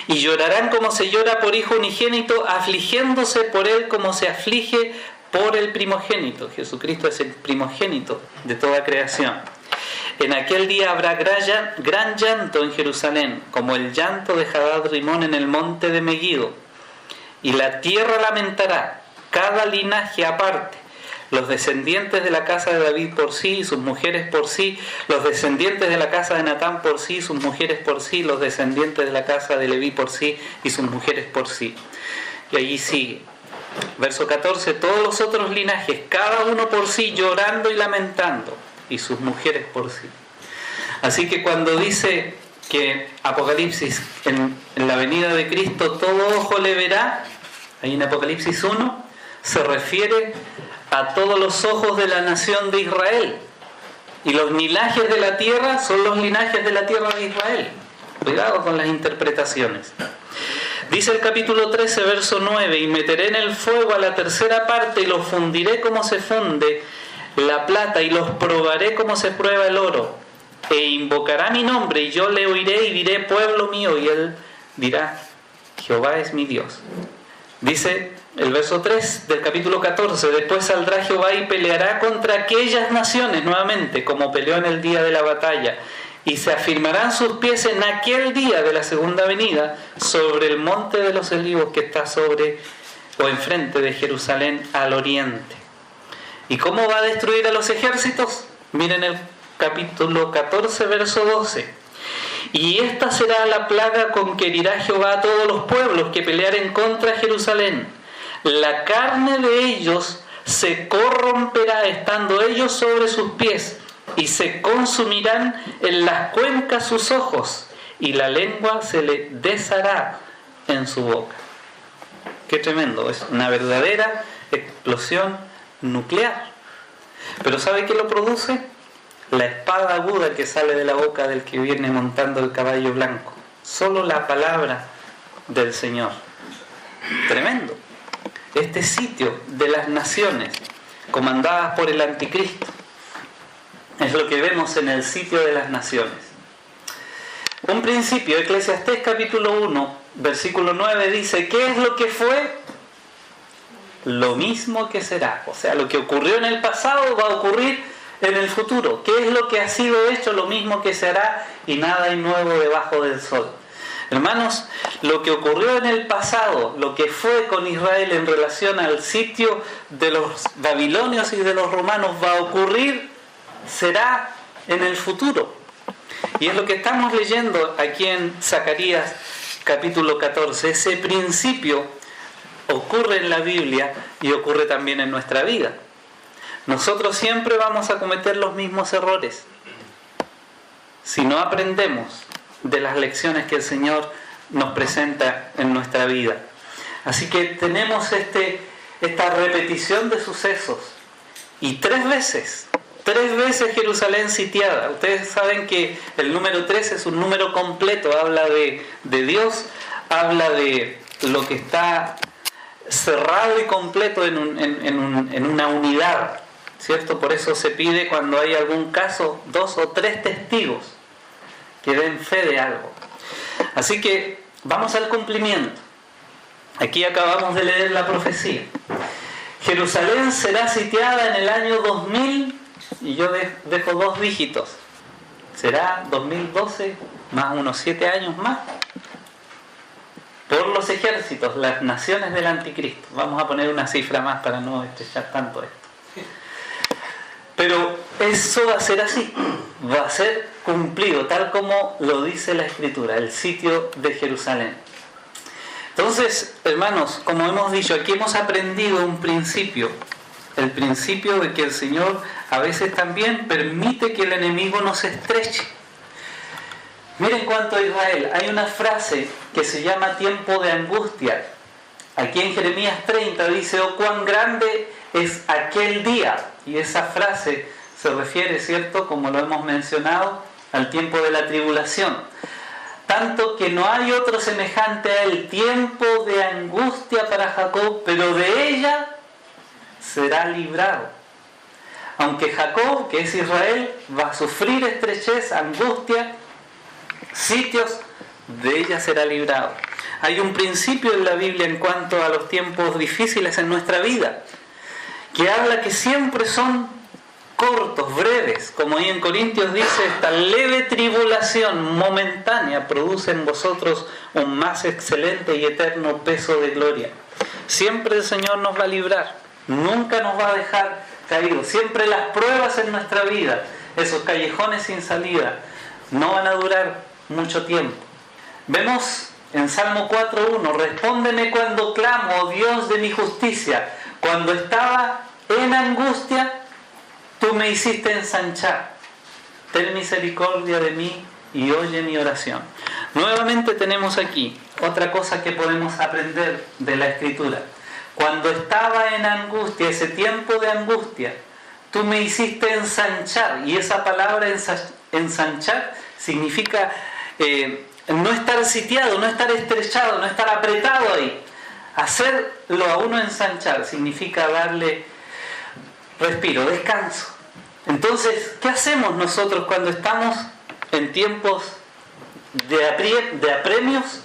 Y llorarán como se llora por hijo unigénito, afligiéndose por él como se aflige por el primogénito. Jesucristo es el primogénito de toda creación. En aquel día habrá gran llanto en Jerusalén, como el llanto de Hadad Rimón en el monte de Megiddo. Y la tierra lamentará, cada linaje aparte, los descendientes de la casa de David por sí y sus mujeres por sí, los descendientes de la casa de Natán por sí y sus mujeres por sí, los descendientes de la casa de Leví por sí y sus mujeres por sí. Y allí sigue. Verso 14, todos los otros linajes, cada uno por sí, llorando y lamentando, y sus mujeres por sí. Así que cuando dice que Apocalipsis, en la venida de Cristo, todo ojo le verá, ahí en Apocalipsis 1, se refiere a todos los ojos de la nación de Israel. Y los linajes de la tierra son los linajes de la tierra de Israel. Cuidado con las interpretaciones. Dice el capítulo 13, verso 9, y meteré en el fuego a la tercera parte y los fundiré como se funde la plata y los probaré como se prueba el oro. E invocará mi nombre y yo le oiré y diré pueblo mío, y él dirá Jehová es mi Dios. Dice el verso 3 del capítulo 14, después saldrá Jehová y peleará contra aquellas naciones nuevamente, como peleó en el día de la batalla, y se afirmarán sus pies en aquel día de la segunda venida sobre el monte de los olivos que está sobre o enfrente de Jerusalén al oriente. ¿Y cómo va a destruir a los ejércitos? Miren el capítulo 14, verso 12. Y esta será la plaga con que herirá Jehová a todos los pueblos que pelearen contra Jerusalén. La carne de ellos se corromperá estando ellos sobre sus pies, y se consumirán en las cuencas sus ojos, y la lengua se le deshará en su boca. Qué tremendo, es una verdadera explosión nuclear. Pero ¿sabe qué lo produce? La espada aguda que sale de la boca del que viene montando el caballo blanco. Solo la palabra del Señor. Tremendo. Este sitio de las naciones comandadas por el anticristo es lo que vemos en el sitio de las naciones. Un principio, Eclesiastés capítulo 1, versículo 9 dice, ¿qué es lo que fue? Lo mismo que será. O sea, lo que ocurrió en el pasado va a ocurrir en el futuro. ¿Qué es lo que ha sido hecho? Lo mismo que se hará, y nada hay nuevo debajo del sol. Hermanos, lo que ocurrió en el pasado, lo que fue con Israel en relación al sitio de los babilonios y de los romanos va a ocurrir, será en el futuro. Y es lo que estamos leyendo aquí en Zacarías capítulo 14. Ese principio ocurre en la Biblia y ocurre también en nuestra vida. Nosotros siempre vamos a cometer los mismos errores si no aprendemos de las lecciones que el Señor nos presenta en nuestra vida. Así que tenemos esta repetición de sucesos, y tres veces Jerusalén sitiada. Ustedes saben que el número 3 es un número completo, habla de Dios, habla de lo que está cerrado y completo en una unidad, ¿cierto? Por eso se pide, cuando hay algún caso, 2 o 3 testigos que den fe de algo. Así que vamos al cumplimiento. Aquí acabamos de leer la profecía. Jerusalén será sitiada en el año 2000, y yo dejo 2 dígitos. Será 2012 más unos 7 años más. por los ejércitos, las naciones del anticristo. Vamos a poner una cifra más para no estrechar tanto esto. Pero eso va a ser así, va a ser cumplido, tal como lo dice la Escritura, el sitio de Jerusalén. Entonces, hermanos, como hemos dicho, aquí hemos aprendido un principio, el principio de que el Señor a veces también permite que el enemigo nos estreche. Miren cuanto a Israel, hay una frase que se llama tiempo de angustia. Aquí en Jeremías 30 dice: oh, cuán grande es aquel día. Y esa frase se refiere, ¿cierto?, como lo hemos mencionado, al tiempo de la tribulación. Tanto que no hay otro semejante a él, tiempo de angustia para Jacob, pero de ella será librado. Aunque Jacob, que es Israel, va a sufrir estrechez, angustia, sitios, de ella será librado. Hay un principio en la Biblia en cuanto a los tiempos difíciles en nuestra vida, que habla que siempre son cortos, breves, como ahí en Corintios dice: esta leve tribulación momentánea produce en vosotros un más excelente y eterno peso de gloria. Siempre el Señor nos va a librar, nunca nos va a dejar caídos. Siempre las pruebas en nuestra vida, esos callejones sin salida, no van a durar mucho tiempo. Vemos en Salmo 4.1: respóndeme cuando clamo, oh Dios de mi justicia. Cuando estaba en angustia, tú me hiciste ensanchar. Ten misericordia de mí y oye mi oración. Nuevamente tenemos aquí otra cosa que podemos aprender de la Escritura. Cuando estaba en angustia, ese tiempo de angustia, tú me hiciste ensanchar. Y esa palabra ensanchar significa no estar sitiado, no estar estrechado, no estar apretado ahí. Hacerlo a uno ensanchar significa darle respiro, descanso. Entonces, ¿qué hacemos nosotros cuando estamos en tiempos de apremios?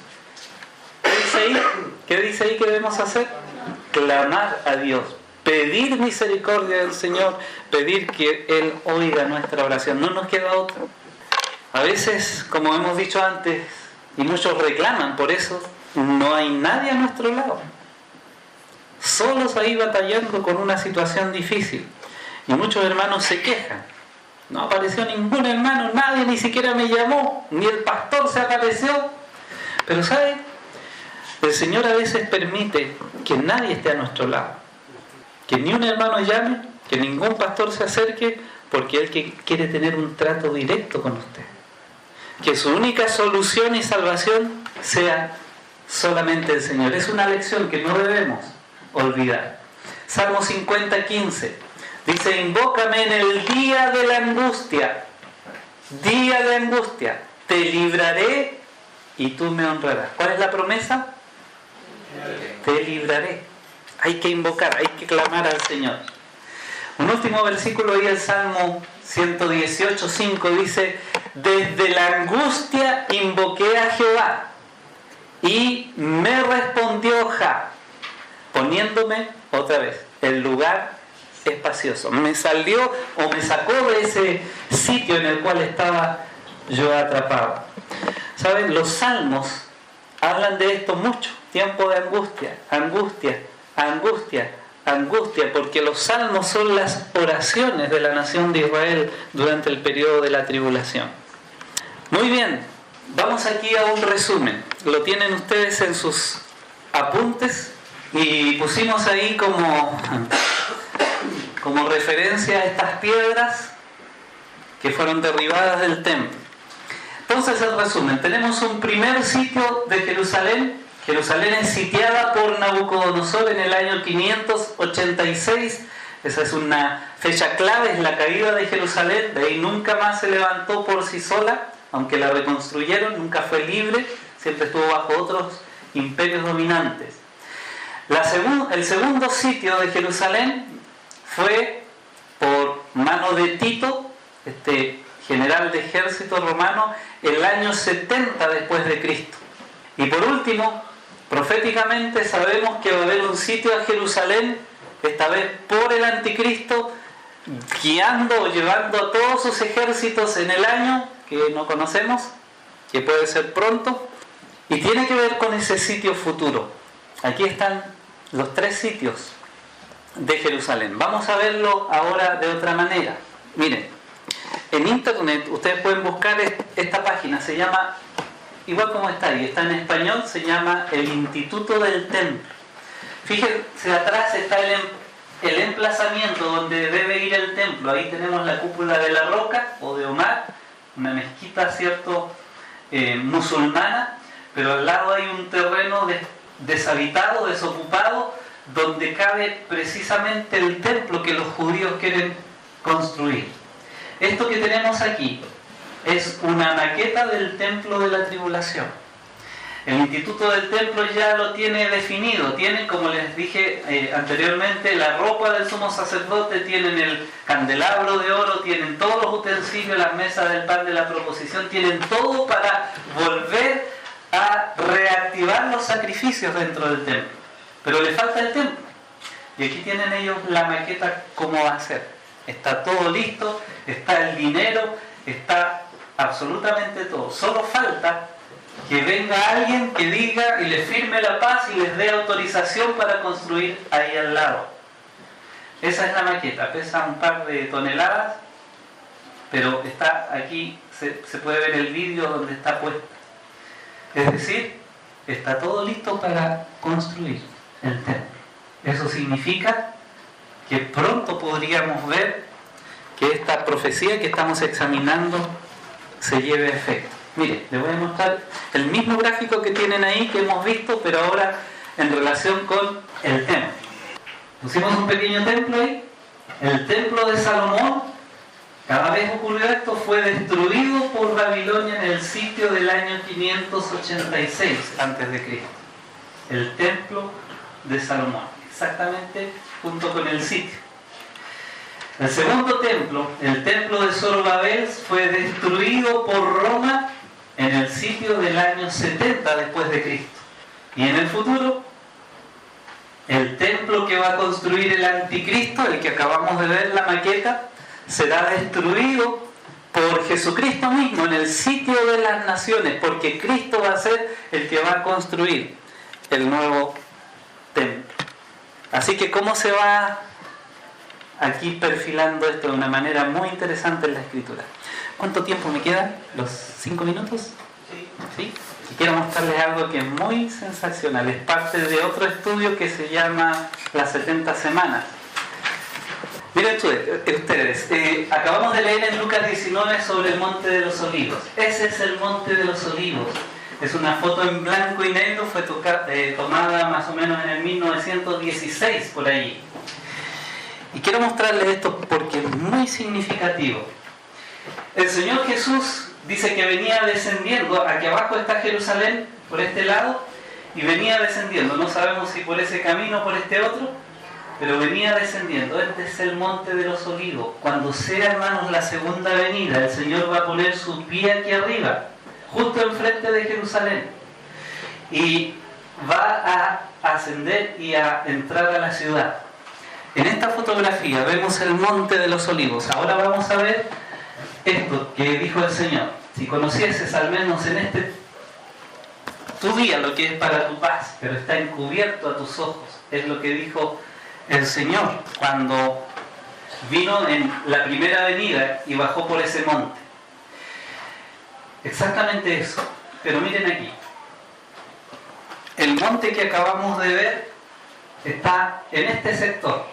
¿Qué dice ahí que debemos hacer? Clamar a Dios, pedir misericordia del Señor, pedir que Él oiga nuestra oración. No nos queda otra. A veces, como hemos dicho antes, y muchos reclaman por eso, no hay nadie a nuestro lado. Solos ahí batallando con una situación difícil. Y muchos hermanos se quejan. No apareció ningún hermano, nadie ni siquiera me llamó, ni el pastor se apareció. Pero ¿sabe? El Señor a veces permite que nadie esté a nuestro lado. Que ni un hermano llame, que ningún pastor se acerque, porque Él quiere tener un trato directo con usted. Que su única solución y salvación sea solamente el Señor. Es una lección que no debemos olvidar. Salmo 50:15 dice: invócame en el día de la angustia. Día de angustia. Te libraré y tú me honrarás. ¿Cuál es la promesa? Te libraré. Hay que invocar, hay que clamar al Señor. Un último versículo ahí, el Salmo 118:5 dice: desde la angustia invoqué a Jehová y me respondió Jah, poniéndome otra vez el lugar espacioso. Me salió o me sacó de ese sitio en el cual estaba yo atrapado. ¿Saben? Los salmos hablan de esto mucho. Tiempo de angustia, angustia, angustia, angustia, porque los salmos son las oraciones de la nación de Israel durante el periodo de la tribulación. Muy bien, vamos aquí a un resumen. Lo tienen ustedes en sus apuntes y pusimos ahí como referencia a estas piedras que fueron derribadas del templo. Entonces, el resumen: tenemos un primer sitio de Jerusalén. Jerusalén es sitiada por Nabucodonosor en el año 586. Esa es una fecha clave, es la caída de Jerusalén. De ahí nunca más se levantó por sí sola, aunque la reconstruyeron, nunca fue libre, siempre estuvo bajo otros imperios dominantes. El segundo sitio de Jerusalén fue por mano de Tito, general de ejército romano, el año 70 después de Cristo. Y por último, proféticamente sabemos que va a haber un sitio a Jerusalén, esta vez por el anticristo, guiando o llevando a todos sus ejércitos en el año que no conocemos, que puede ser pronto, Y tiene que ver con ese sitio futuro. Aquí están los 3 sitios de Jerusalén. Vamos a verlo ahora de otra manera. Miren, en internet ustedes pueden buscar esta página, se llama, igual como está ahí, está en español, se llama el Instituto del Templo. Fíjense, atrás está el emplazamiento donde debe ir el templo. Ahí tenemos la cúpula de la Roca o de Omar, una mezquita, ¿cierto?, musulmana, pero al lado hay un terreno deshabitado, desocupado, donde cabe precisamente el templo que los judíos quieren construir. Esto que tenemos aquí es una maqueta del templo de la tribulación. El Instituto del Templo ya lo tiene definido. Tienen, como les dije anteriormente, la ropa del sumo sacerdote, tienen el candelabro de oro, tienen todos los utensilios, las mesas del pan de la proposición, tienen todo para volver a reactivar los sacrificios dentro del templo. Pero le falta el templo. Y aquí tienen ellos la maqueta, cómo va a ser. Está todo listo, está el dinero, está absolutamente todo. Solo falta que venga alguien que diga y le firme la paz y les dé autorización para construir ahí al lado. Esa es la maqueta, pesa un par de toneladas, pero está aquí, se puede ver el vídeo donde está puesta. Es decir, está todo listo para construir el templo. Eso significa que pronto podríamos ver que esta profecía que estamos examinando se lleve a efecto. Mire, les voy a mostrar el mismo gráfico que tienen ahí, que hemos visto, pero ahora en relación con el templo. Pusimos un pequeño templo ahí. El templo de Salomón, cada vez ocurrió esto, fue destruido por Babilonia en el sitio del año 586 a.C. El templo de Salomón, exactamente junto con el sitio. El segundo templo, el templo de Zorobabel, fue destruido por Roma en el sitio del año 70 después de Cristo. Y en el futuro, el templo que va a construir el anticristo, el que acabamos de ver, la maqueta, será destruido por Jesucristo mismo en el sitio de las naciones, porque Cristo va a ser el que va a construir el nuevo templo. Así que cómo se va aquí perfilando esto de una manera muy interesante en la Escritura. ¿Cuánto tiempo me queda? ¿Los 5 minutos? Sí. Y quiero mostrarles algo que es muy sensacional. Es parte de otro estudio que se llama Las 70 Semanas. Miren ustedes, acabamos de leer en Lucas 19 sobre el Monte de los Olivos. Ese es el Monte de los Olivos. Es una foto en blanco y negro, fue tomada más o menos en el 1916, por ahí. Y quiero mostrarles esto porque es muy significativo. El Señor Jesús dice que venía descendiendo. Aquí abajo está Jerusalén, por este lado, y venía descendiendo. No sabemos si por ese camino o por este otro, pero venía descendiendo. Este es el Monte de los Olivos. Cuando sea, hermanos, la segunda venida, el Señor va a poner su pie aquí arriba, justo enfrente de Jerusalén, y va a ascender y a entrar a la ciudad. En esta fotografía vemos el Monte de los Olivos. Ahora vamos a ver esto que dijo el Señor. Si conocieses al menos en tu día lo que es para tu paz, pero está encubierto a tus ojos. Es lo que dijo el Señor cuando vino en la primera venida y bajó por ese monte. Exactamente eso. Pero miren aquí. El monte que acabamos de ver está en este sector,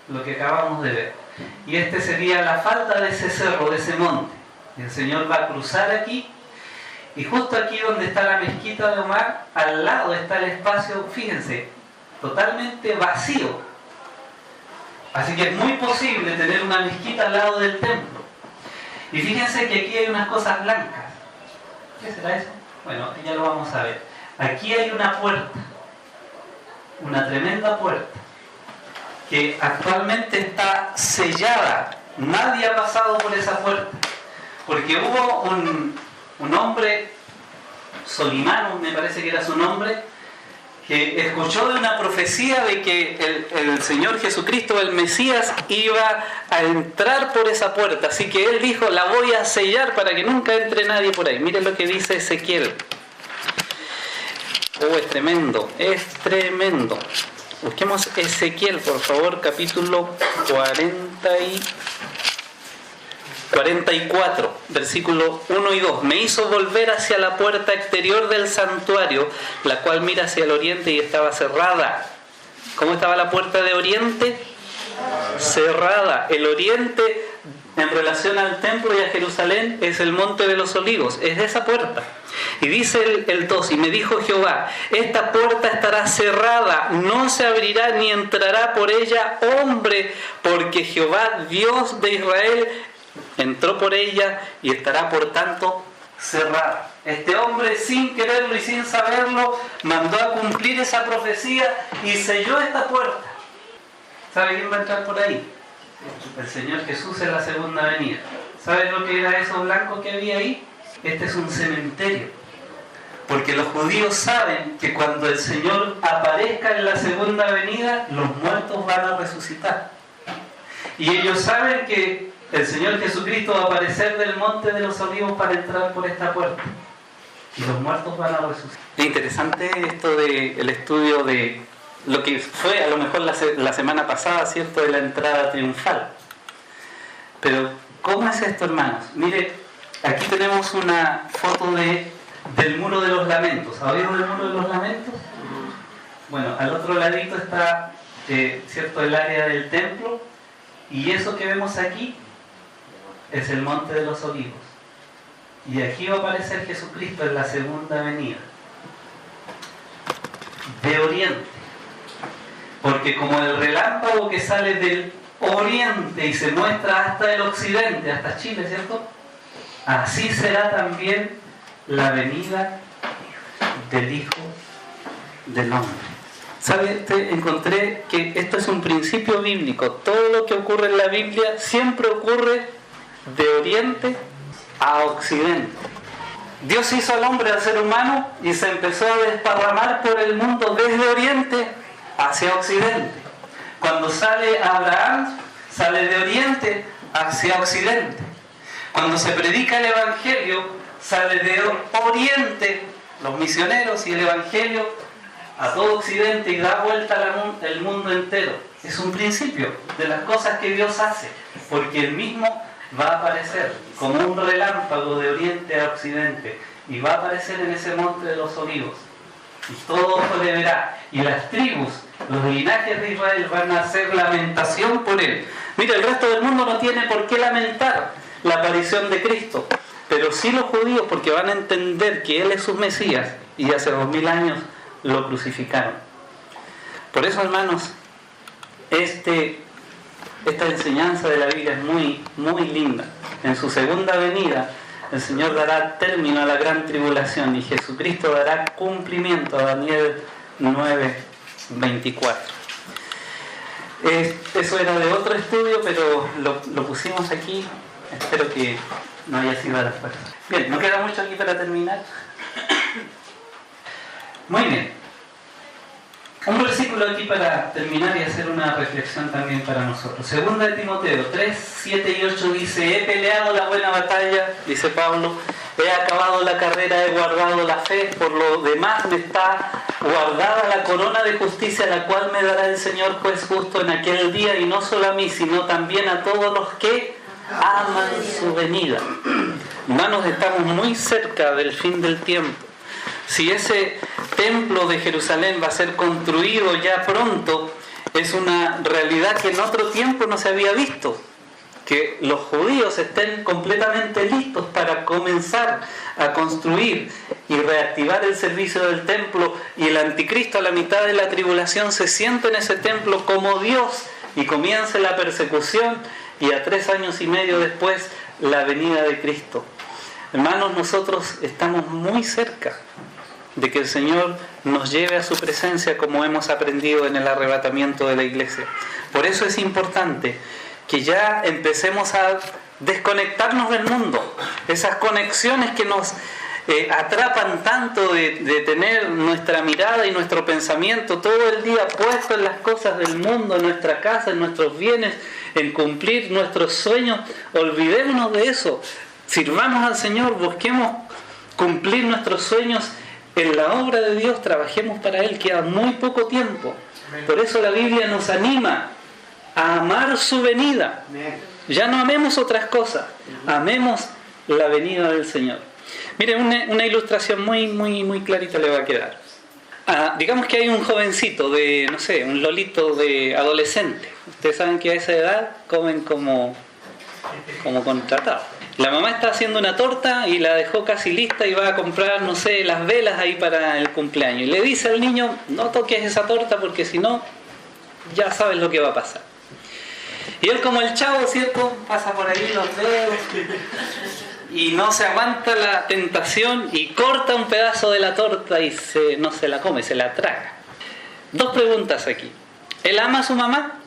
lo que acabamos de ver. Y este sería la falda de ese cerro, de ese monte. El Señor va a cruzar aquí, y justo aquí donde está la mezquita de Omar, al lado está el espacio, fíjense, totalmente vacío. Así que es muy posible tener una mezquita al lado del templo. Y fíjense que aquí hay unas cosas blancas. ¿Qué será eso? Bueno, ya lo vamos a ver. Aquí hay una puerta, una tremenda puerta, que actualmente está sellada. Nadie ha pasado por esa puerta, porque hubo un hombre, Solimán me parece que era su nombre, que escuchó de una profecía de que el Señor Jesucristo, el Mesías, iba a entrar por esa puerta. Así que él dijo, la voy a sellar para que nunca entre nadie por ahí. Miren lo que dice Ezequiel. Es tremendo, es tremendo. Busquemos Ezequiel, por favor, capítulo 44, versículo 1 y 2. Me hizo volver hacia la puerta exterior del santuario, la cual mira hacia el oriente y estaba cerrada. ¿Cómo estaba la puerta de oriente? Cerrada. El oriente, en relación al templo y a Jerusalén, es el Monte de los Olivos, es esa puerta. Y dice el 2, y me dijo Jehová, esta puerta estará cerrada, no se abrirá ni entrará por ella hombre, porque Jehová, Dios de Israel, entró por ella y estará por tanto cerrada. Este hombre, sin quererlo y sin saberlo, mandó a cumplir esa profecía y selló esta puerta. ¿Sabe quién va a entrar por ahí? El Señor Jesús en la segunda venida. ¿Sabe lo que era eso blanco que había ahí? Este es un cementerio. Porque los judíos saben que cuando el Señor aparezca en la segunda venida, los muertos van a resucitar. Y ellos saben que el Señor Jesucristo va a aparecer del Monte de los Olivos para entrar por esta puerta. Y los muertos van a resucitar. Es interesante esto del estudio de lo que fue a lo mejor la semana pasada, ¿cierto?, de la entrada triunfal. Pero, ¿cómo es esto, hermanos? Mire, aquí tenemos una foto del Muro de los Lamentos. ¿Ha oído del Muro de los Lamentos? Bueno, al otro ladito está, ¿cierto?, el área del templo. Y eso que vemos aquí es el Monte de los Olivos. Y aquí va a aparecer Jesucristo en la segunda venida. De oriente. Porque como el relámpago que sale del oriente y se muestra hasta el occidente, hasta Chile, ¿cierto? Así será también la venida del Hijo del Hombre. ¿Sabe? Encontré que esto es un principio bíblico. Todo lo que ocurre en la Biblia siempre ocurre de oriente a occidente. Dios hizo al hombre, al ser humano, y se empezó a desparramar por el mundo desde oriente hacia occidente. Cuando sale Abraham, sale de oriente hacia occidente. Cuando se predica el Evangelio, sale de oriente, los misioneros y el Evangelio, a todo occidente y da vuelta al mundo entero. Es un principio de las cosas que Dios hace, porque Él mismo va a aparecer como un relámpago de oriente a occidente y va a aparecer en ese Monte de los Olivos. Y todo ojo le verá. Y las tribus, los linajes de Israel van a hacer lamentación por Él. Mira, el resto del mundo no tiene por qué lamentar la aparición de Cristo, pero sí los judíos, porque van a entender que Él es su Mesías y hace 2000 años lo crucificaron. Por eso, hermanos, esta enseñanza de la Biblia es muy, muy linda. En su segunda venida, el Señor dará término a la gran tribulación y Jesucristo dará cumplimiento a Daniel 9:24. Eso era de otro estudio, pero lo pusimos aquí. Espero que no haya sido a la fuerza. Bien, no queda mucho aquí para terminar. Muy bien. Un versículo aquí para terminar y hacer una reflexión también para nosotros. Segunda de Timoteo 3, 7 y 8 dice: he peleado la buena batalla, dice Pablo, he acabado la carrera, he guardado la fe, por lo demás me está guardada la corona de justicia, la cual me dará el Señor juez justo en aquel día, y no solo a mí, sino también a todos los que aman su venida. Hermanos, estamos muy cerca del fin del tiempo. Si ese templo de Jerusalén va a ser construido ya pronto, es una realidad que en otro tiempo no se había visto. Que los judíos estén completamente listos para comenzar a construir y reactivar el servicio del templo, y el anticristo a la mitad de la tribulación se siente en ese templo como Dios y comience la persecución, y a 3 años y medio después la venida de Cristo. Hermanos, nosotros estamos muy cerca de que el Señor nos lleve a su presencia, como hemos aprendido en el arrebatamiento de la iglesia. Por eso es importante que ya empecemos a desconectarnos del mundo. Esas conexiones que nos atrapan tanto de tener nuestra mirada y nuestro pensamiento todo el día puesto en las cosas del mundo, en nuestra casa, en nuestros bienes, en cumplir nuestros sueños. Olvidémonos de eso. Sirvamos al Señor, busquemos cumplir nuestros sueños en la obra de Dios, trabajemos para Él, queda muy poco tiempo. Por eso la Biblia nos anima a amar su venida. Ya no amemos otras cosas, amemos la venida del Señor. Mire, una ilustración muy clarita le va a quedar. Digamos que hay un jovencito de, no sé, un lolito de adolescente. Ustedes saben que a esa edad comen como contratados. La mamá está haciendo una torta y la dejó casi lista y va a comprar, no sé, las velas ahí para el cumpleaños. Y le dice al niño, no toques esa torta porque si no, ya sabes lo que va a pasar. Y él, como el chavo, ¿cierto?, pasa por ahí los dedos y no se aguanta la tentación y corta un pedazo de la torta y no se la come, se la traga. Dos preguntas aquí. ¿Él ama a su mamá?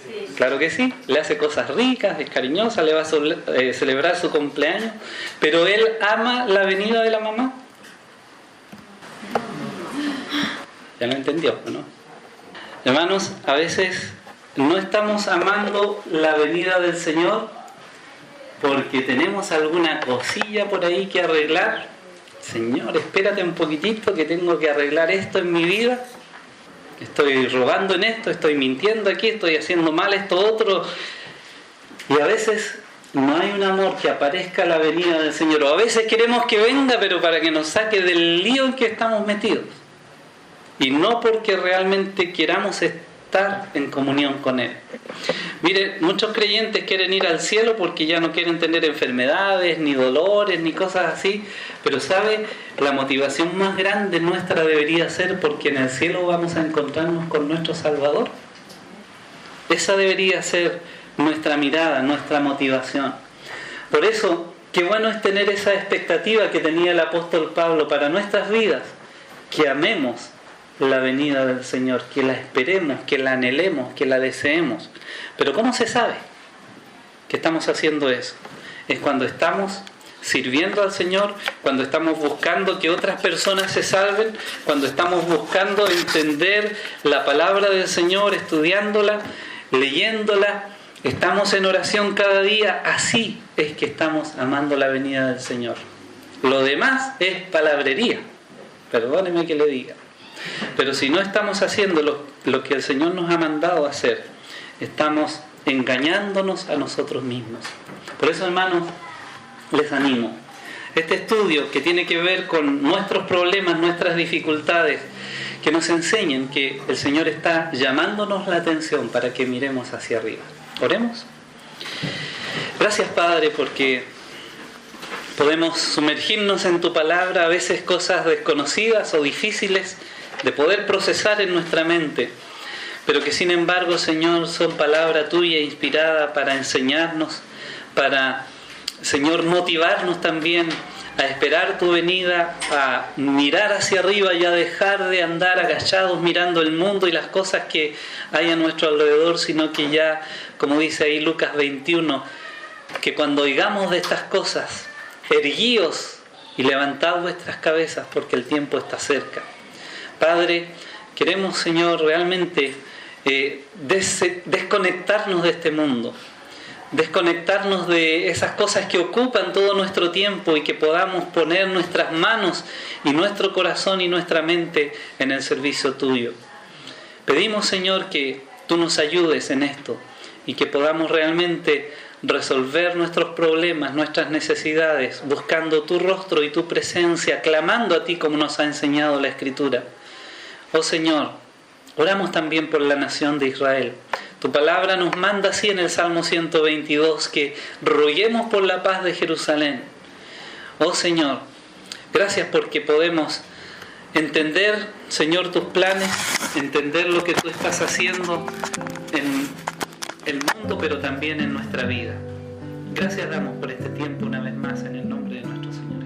Sí. Claro que sí. Le hace cosas ricas, es cariñosa, le va a celebrar su cumpleaños. ¿Pero él ama la venida de la mamá? Ya lo entendió, ¿no? Hermanos, a veces no estamos amando la venida del Señor porque tenemos alguna cosilla por ahí que arreglar. Señor, espérate un poquitito que tengo que arreglar esto en mi vida. Estoy robando en esto, estoy mintiendo aquí, estoy haciendo mal esto otro. Y a veces no hay un amor que aparezca la venida del Señor. O a veces queremos que venga, pero para que nos saque del lío en que estamos metidos. Y no porque realmente queramos estar en comunión con Él. Mire, muchos creyentes quieren ir al cielo porque ya no quieren tener enfermedades, ni dolores, ni cosas así, pero ¿sabe? La motivación más grande nuestra debería ser porque en el cielo vamos a encontrarnos con nuestro Salvador. Esa debería ser nuestra mirada, nuestra motivación. Por eso, qué bueno es tener esa expectativa que tenía el apóstol Pablo para nuestras vidas, que amemos la venida del Señor, que la esperemos, que la anhelemos, que la deseemos. Pero ¿cómo se sabe que estamos haciendo eso? Es cuando estamos sirviendo al Señor, cuando estamos buscando que otras personas se salven, cuando estamos buscando entender la palabra del Señor, estudiándola, leyéndola, estamos en oración cada día. Así es que estamos amando la venida del Señor. Lo demás es palabrería, perdóneme que le diga. Pero si no estamos haciendo lo que el Señor nos ha mandado a hacer, estamos engañándonos a nosotros mismos. Por eso, hermanos, les animo. Este estudio que tiene que ver con nuestros problemas, nuestras dificultades, que nos enseñen que el Señor está llamándonos la atención para que miremos hacia arriba. ¿Oremos? Gracias, Padre, porque podemos sumergirnos en tu palabra, a veces cosas desconocidas o difíciles de poder procesar en nuestra mente, pero que sin embargo, Señor, son palabra tuya inspirada para enseñarnos, para, Señor, motivarnos también a esperar tu venida, a mirar hacia arriba y a dejar de andar agachados mirando el mundo y las cosas que hay a nuestro alrededor, sino que ya, como dice ahí Lucas 21, que cuando oigamos de estas cosas, erguíos y levantad vuestras cabezas porque el tiempo está cerca. Padre, queremos, Señor, realmente desconectarnos de este mundo, desconectarnos de esas cosas que ocupan todo nuestro tiempo y que podamos poner nuestras manos y nuestro corazón y nuestra mente en el servicio tuyo. Pedimos, Señor, que tú nos ayudes en esto y que podamos realmente resolver nuestros problemas, nuestras necesidades, buscando tu rostro y tu presencia, clamando a ti como nos ha enseñado la Escritura. Oh Señor, oramos también por la nación de Israel. Tu palabra nos manda así en el Salmo 122 que roguemos por la paz de Jerusalén. Oh Señor, gracias porque podemos entender, Señor, tus planes, entender lo que tú estás haciendo en el mundo, pero también en nuestra vida. Gracias damos por este tiempo una vez más en el nombre de nuestro Señor.